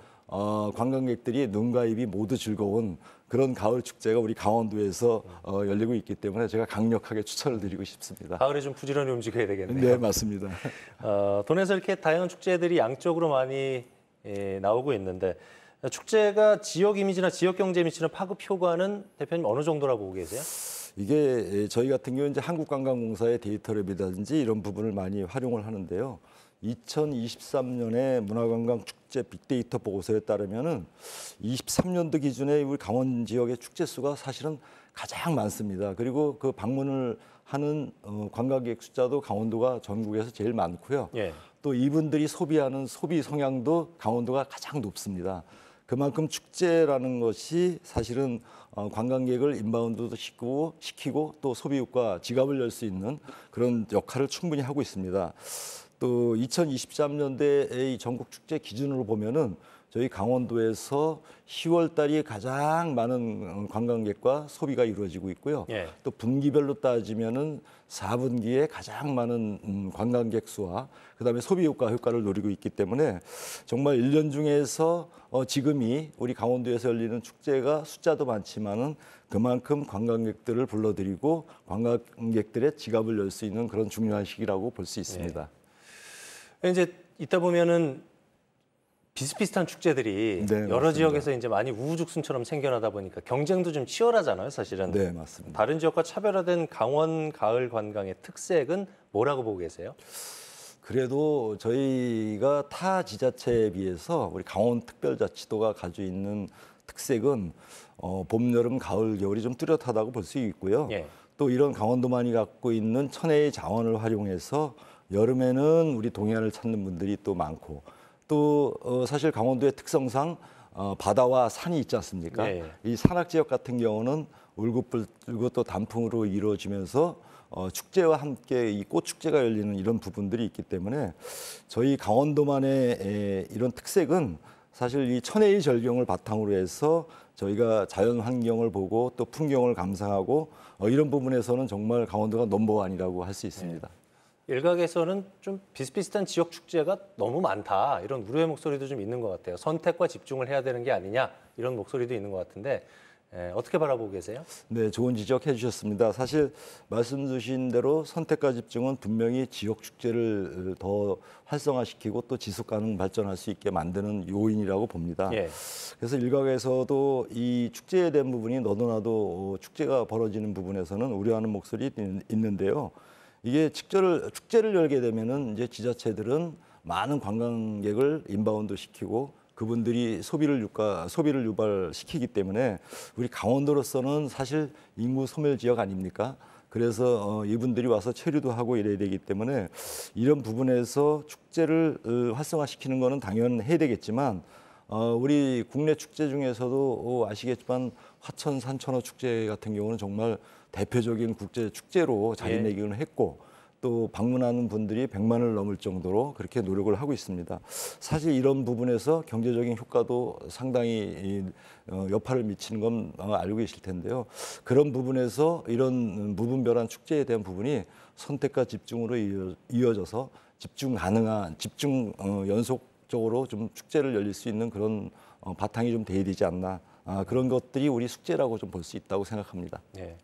관광객들이 눈과 입이 모두 즐거운 그런 가을 축제가 우리 강원도에서 열리고 있기 때문에 제가 강력하게 추천을 드리고 싶습니다. 가을에 좀 부지런히 움직여야 되겠네요. 네, 맞습니다. 도내에서 이렇게 다양한 축제들이 양쪽으로 많이 나오고 있는데 축제가 지역 이미지나 지역 경제 미치는 파급 효과는 대표님 어느 정도라고 보고 계세요? 이게 저희 같은 경우는 이제 한국관광공사의 데이터랩이라든지 이런 부분을 많이 활용을 하는데요. 2023년에 문화관광 축제 빅데이터 보고서에 따르면은 23년도 기준에 우리 강원 지역의 축제 수가 사실은 가장 많습니다. 그리고 그 방문을 하는 관광객 숫자도 강원도가 전국에서 제일 많고요. 예. 또 이분들이 소비하는 소비 성향도 강원도가 가장 높습니다. 그만큼 축제라는 것이 사실은 관광객을 인바운드도 시키고 또 소비욕과 지갑을 열 수 있는 그런 역할을 충분히 하고 있습니다. 또 2023년대의 전국 축제 기준으로 보면은 저희 강원도에서 10월 달이 가장 많은 관광객과 소비가 이루어지고 있고요. 예. 또 분기별로 따지면은 4분기에 가장 많은 관광객 수와 그다음에 소비 효과를 노리고 있기 때문에 정말 1년 중에서 지금이 우리 강원도에서 열리는 축제가 숫자도 많지만은 그만큼 관광객들을 불러들이고 관광객들의 지갑을 열 수 있는 그런 중요한 시기라고 볼 수 있습니다. 이제 있다 보면은 비슷비슷한 축제들이 네, 여러 맞습니다. 지역에서 이제 많이 우후죽순처럼 생겨나다 보니까 경쟁도 좀 치열하잖아요, 사실은. 네, 맞습니다. 다른 지역과 차별화된 강원 가을 관광의 특색은 뭐라고 보고 계세요? 그래도 저희가 타 지자체에 비해서 우리 강원특별자치도가 가지고 있는 특색은 봄, 여름, 가을, 겨울이 좀 뚜렷하다고 볼 수 있고요. 예. 또 이런 강원도만이 갖고 있는 천혜의 자원을 활용해서 여름에는 우리 동해안을 찾는 분들이 또 많고 또 사실 강원도의 특성상 바다와 산이 있지 않습니까? 네. 이 산악 지역 같은 경우는 울긋불고 또 단풍으로 이루어지면서 축제와 함께 이 꽃축제가 열리는 이런 부분들이 있기 때문에 저희 강원도만의 이런 특색은 사실 이 천혜의 절경을 바탕으로 해서 저희가 자연 환경을 보고 또 풍경을 감상하고 이런 부분에서는 정말 강원도가 넘버원이라고 할 수 있습니다. 일각에서는 좀 비슷비슷한 지역 축제가 너무 많다 이런 우려의 목소리도 좀 있는 것 같아요. 선택과 집중을 해야 되는 게 아니냐 이런 목소리도 있는 것 같은데 어떻게 바라보고 계세요? 네, 좋은 지적해 주셨습니다. 사실 말씀 주신 대로 선택과 집중은 분명히 지역 축제를 더 활성화시키고 또 지속 가능 발전할 수 있게 만드는 요인이라고 봅니다. 예. 그래서 일각에서도 이 축제에 대한 부분이 너도나도 축제가 벌어지는 부분에서는 우려하는 목소리 있는데요. 이게 축제를 열게 되면은 이제 지자체들은 많은 관광객을 인바운드 시키고 그분들이 소비를 유발시키기 때문에 우리 강원도로서는 사실 인구 소멸 지역 아닙니까? 그래서 이분들이 와서 체류도 하고 이래야 되기 때문에 이런 부분에서 축제를 활성화시키는 거는 당연해야 되겠지만 우리 국내 축제 중에서도 아시겠지만 화천 산천어 축제 같은 경우는 정말 대표적인 국제 축제로 자리매김을 했고 또 방문하는 분들이 100만을 넘을 정도로 그렇게 노력을 하고 있습니다. 사실 이런 부분에서 경제적인 효과도 상당히 여파를 미치는 건 알고 계실 텐데요. 그런 부분에서 이런 무분별한 축제에 대한 부분이 선택과 집중으로 이어져서 집중 가능한 연속적으로 좀 축제를 열릴 수 있는 그런 바탕이 좀 돼야 되지 않나. 그런 것들이 우리 숙제라고 좀 볼 수 있다고 생각합니다. 네.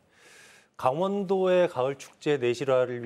강원도의 가을 축제 내실화를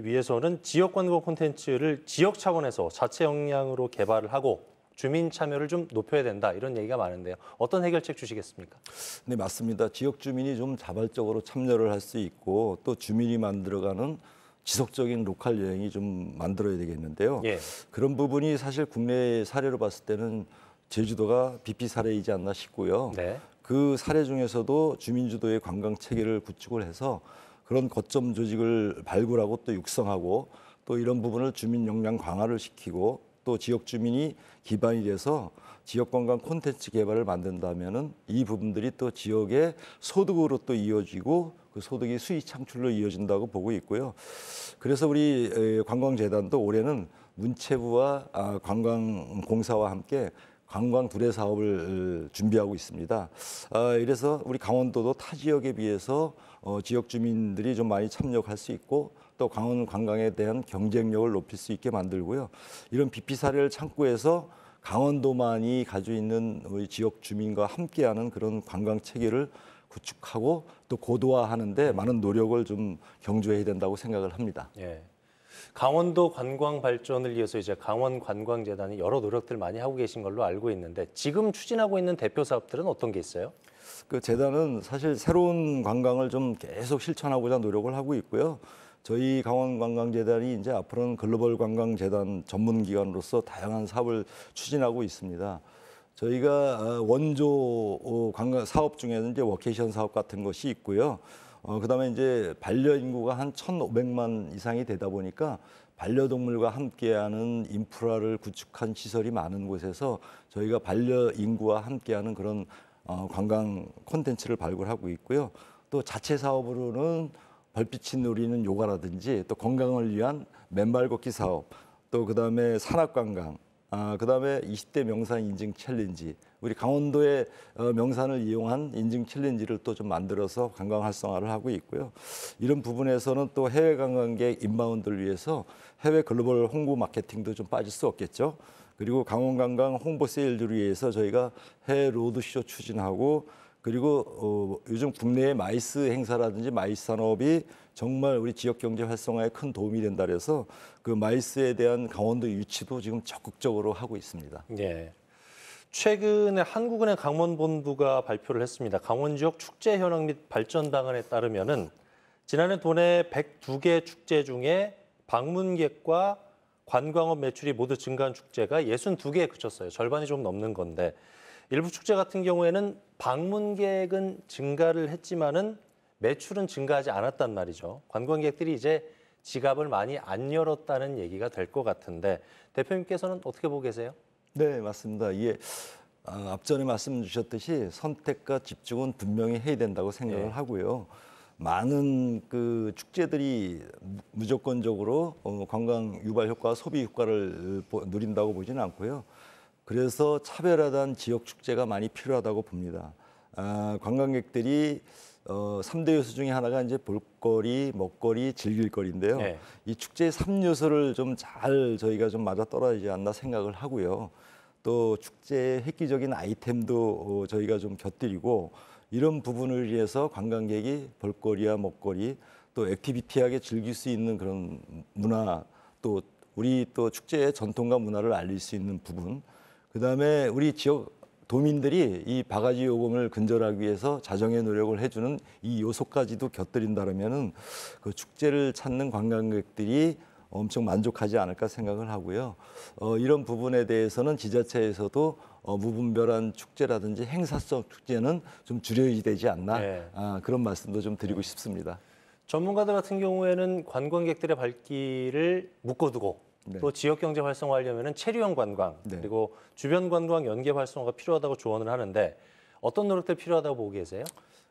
위해서는 지역 관광 콘텐츠를 지역 차원에서 자체 역량으로 개발을 하고 주민 참여를 좀 높여야 된다 이런 얘기가 많은데요. 어떤 해결책 주시겠습니까? 네, 맞습니다. 지역 주민이 좀 자발적으로 참여를 할 수 있고 또 주민이 만들어가는 지속적인 로컬 여행이 좀 만들어야 되겠는데요. 예. 그런 부분이 사실 국내 사례로 봤을 때는 제주도가 비피 사례이지 않나 싶고요. 네. 그 사례 중에서도 주민 주도의 관광 체계를 구축을 해서 그런 거점 조직을 발굴하고 또 육성하고 또 이런 부분을 주민 역량 강화를 시키고 또 지역 주민이 기반이 돼서 지역 관광 콘텐츠 개발을 만든다면은 이 부분들이 또 지역의 소득으로 또 이어지고 그 소득이 수익 창출로 이어진다고 보고 있고요. 그래서 우리 관광재단도 올해는 문체부와 관광공사와 함께 관광 두뇌 사업을 준비하고 있습니다. 이래서 우리 강원도도 타 지역에 비해서 지역 주민들이 좀 많이 참여할 수 있고 또 강원 관광에 대한 경쟁력을 높일 수 있게 만들고요. 이런 비피 사례를 창구해서 강원도만이 가지고 있는 우리 지역 주민과 함께하는 그런 관광 체계를 구축하고 또 고도화하는데 많은 노력을 좀 경주해야 된다고 생각을 합니다. 예. 강원도 관광 발전을 위해서 이제 강원관광재단이 여러 노력들 많이 하고 계신 걸로 알고 있는데 지금 추진하고 있는 대표 사업들은 어떤 게 있어요? 그 재단은 사실 새로운 관광을 좀 계속 실천하고자 노력을 하고 있고요. 저희 강원관광재단이 이제 앞으로는 글로벌 관광재단 전문기관으로서 다양한 사업을 추진하고 있습니다. 저희가 원조 관광 사업 중에는 이제 워케이션 사업 같은 것이 있고요. 그다음에 이제 반려인구가 한 1,500만 이상이 되다 보니까 반려동물과 함께하는 인프라를 구축한 시설이 많은 곳에서 저희가 반려인구와 함께하는 그런 관광 콘텐츠를 발굴하고 있고요. 또 자체 사업으로는 별빛이 누리는 요가라든지 또 건강을 위한 맨발 걷기 사업, 또 그다음에 산악관광, 그다음에 20대 명산 인증 챌린지, 우리 강원도의 명산을 이용한 인증 챌린지를 또 좀 만들어서 관광 활성화를 하고 있고요. 이런 부분에서는 또 해외 관광객 인바운드를 위해서 해외 글로벌 홍보 마케팅도 좀 빠질 수 없겠죠. 그리고 강원 관광 홍보 세일즈를 위해서 저희가 해외 로드쇼 추진하고 그리고 요즘 국내의 마이스 행사라든지 마이스 산업이 정말 우리 지역 경제 활성화에 큰 도움이 된다 그래서 그 마이스에 대한 강원도 유치도 지금 적극적으로 하고 있습니다. 네. 최근에 한국은행 강원본부가 발표를 했습니다. 강원 지역 축제 현황 및 발전 방안에 따르면은 지난해 도내 102개 축제 중에 방문객과 관광업 매출이 모두 증가한 축제가 62개에 그쳤어요. 절반이 좀 넘는 건데 일부 축제 같은 경우에는 방문객은 증가를 했지만은 매출은 증가하지 않았단 말이죠. 관광객들이 이제 지갑을 많이 안 열었다는 얘기가 될 것 같은데 대표님께서는 어떻게 보고 계세요? 네, 맞습니다. 이게 앞전에 말씀 주셨듯이 선택과 집중은 분명히 해야 된다고 생각을 하고요. 많은 그 축제들이 무조건적으로 관광 유발 효과, 소비 효과를 누린다고 보지는 않고요. 그래서 차별화된 지역 축제가 많이 필요하다고 봅니다. 관광객들이 3대 요소 중에 하나가 이제 볼거리, 먹거리, 즐길거리인데요. 네. 이 축제의 3요소를 좀 잘 저희가 좀 맞아 떨어지지 않나 생각을 하고요. 또 축제의 획기적인 아이템도 저희가 좀 곁들이고 이런 부분을 위해서 관광객이 볼거리와 먹거리 또 액티비티하게 즐길 수 있는 그런 문화 또 우리 또 축제의 전통과 문화를 알릴 수 있는 부분 그다음에 우리 지역 도민들이 이 바가지 요금을 근절하기 위해서 자정의 노력을 해주는 이 요소까지도 곁들인다면은 그 축제를 찾는 관광객들이 엄청 만족하지 않을까 생각을 하고요. 이런 부분에 대해서는 지자체에서도 무분별한 축제라든지 행사성 축제는 좀 줄여야 되지 않나 그런 말씀도 좀 드리고 싶습니다. 전문가들 같은 경우에는 관광객들의 발길을 묶어두고 또 지역 경제 활성화하려면 체류형 관광 그리고 주변 관광 연계 활성화가 필요하다고 조언을 하는데 어떤 노력들 필요하다고 보고 계세요?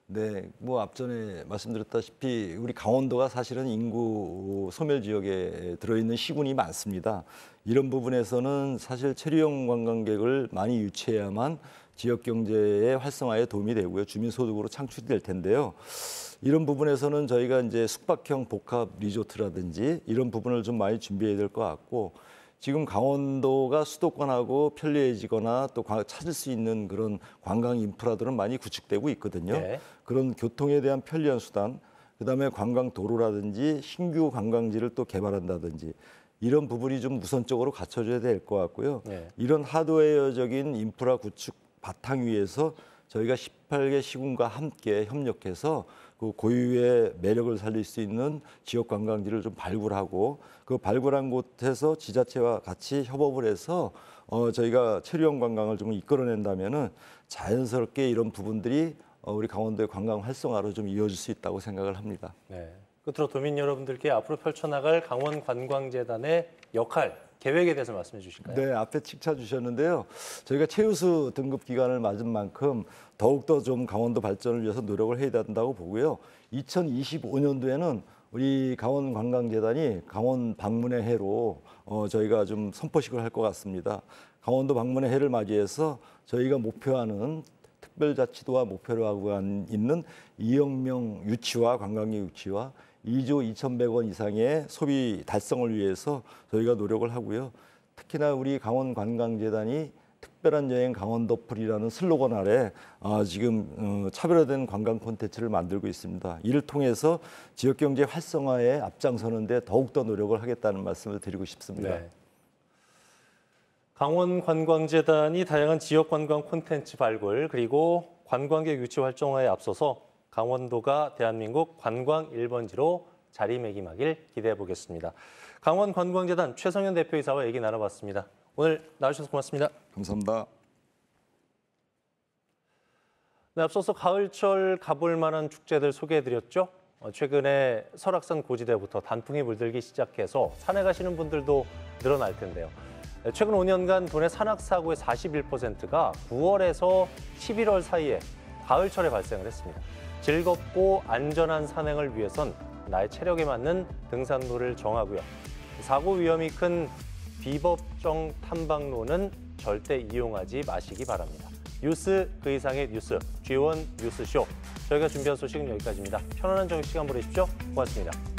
네, 뭐 앞전에 말씀드렸다시피 우리 강원도가 사실은 인구 소멸 지역에 들어있는 시군이 많습니다. 이런 부분에서는 사실 체류형 관광객을 많이 유치해야만 지역 경제의 활성화에 도움이 되고요. 주민소득으로 창출이 될 텐데요. 이런 부분에서는 저희가 이제 숙박형 복합 리조트라든지 이런 부분을 좀 많이 준비해야 될 것 같고, 지금 강원도가 수도권하고 편리해지거나 또 찾을 수 있는 그런 관광 인프라들은 많이 구축되고 있거든요. 네. 그런 교통에 대한 편리한 수단, 그다음에 관광 도로라든지 신규 관광지를 또 개발한다든지 이런 부분이 좀 우선적으로 갖춰져야 될 것 같고요. 네. 이런 하드웨어적인 인프라 구축 바탕 위에서 저희가 18개 시군과 함께 협력해서 그 고유의 매력을 살릴 수 있는 지역 관광지를 좀 발굴하고, 그 발굴한 곳에서 지자체와 같이 협업을 해서 저희가 체류형 관광을 좀 이끌어낸다면은 자연스럽게 이런 부분들이 우리 강원도의 관광 활성화로 좀 이어질 수 있다고 생각을 합니다. 네. 끝으로 도민 여러분들께 앞으로 펼쳐나갈 강원관광재단의 역할, 계획에 대해서 말씀해 주실까요? 네, 앞에 칭찬 주셨는데요. 저희가 최우수 등급 기관을 맞은 만큼 더욱더 좀 강원도 발전을 위해서 노력을 해야 된다고 보고요. 2025년도에는 우리 강원관광재단이 강원 방문의 해로 저희가 좀 선포식을 할 것 같습니다. 강원도 방문의 해를 맞이해서 저희가 목표하는 특별자치도와 목표로 하고 있는 2억 명 유치와 관광객 유치와 2조 2,100원 이상의 소비 달성을 위해서 저희가 노력을 하고요. 특히나 우리 강원관광재단이 특별한 여행 강원도풀이라는 슬로건 아래 지금 차별화된 관광 콘텐츠를 만들고 있습니다. 이를 통해서 지역경제 활성화에 앞장서는 데 더욱더 노력을 하겠다는 말씀을 드리고 싶습니다. 네. 강원관광재단이 다양한 지역관광 콘텐츠 발굴 그리고 관광객 유치 활동화에 앞서서 강원도가 대한민국 관광 1번지로 자리매김하길 기대해 보겠습니다. 강원관광재단 최성현 대표이사와 얘기 나눠봤습니다. 오늘 나와주셔서 고맙습니다. 감사합니다. 네, 앞서서 가을철 가볼 만한 축제들 소개해드렸죠. 최근에 설악산 고지대부터 단풍이 물들기 시작해서 산에 가시는 분들도 늘어날 텐데요. 최근 5년간 도내 산악사고의 41%가 9월에서 11월 사이에 가을철에 발생을 했습니다. 즐겁고 안전한 산행을 위해선 나의 체력에 맞는 등산로를 정하고요. 사고 위험이 큰 비법정 탐방로는 절대 이용하지 마시기 바랍니다. 뉴스 그 이상의 뉴스, G1 뉴스쇼. 저희가 준비한 소식은 여기까지입니다. 편안한 저녁 시간 보내십시오. 고맙습니다.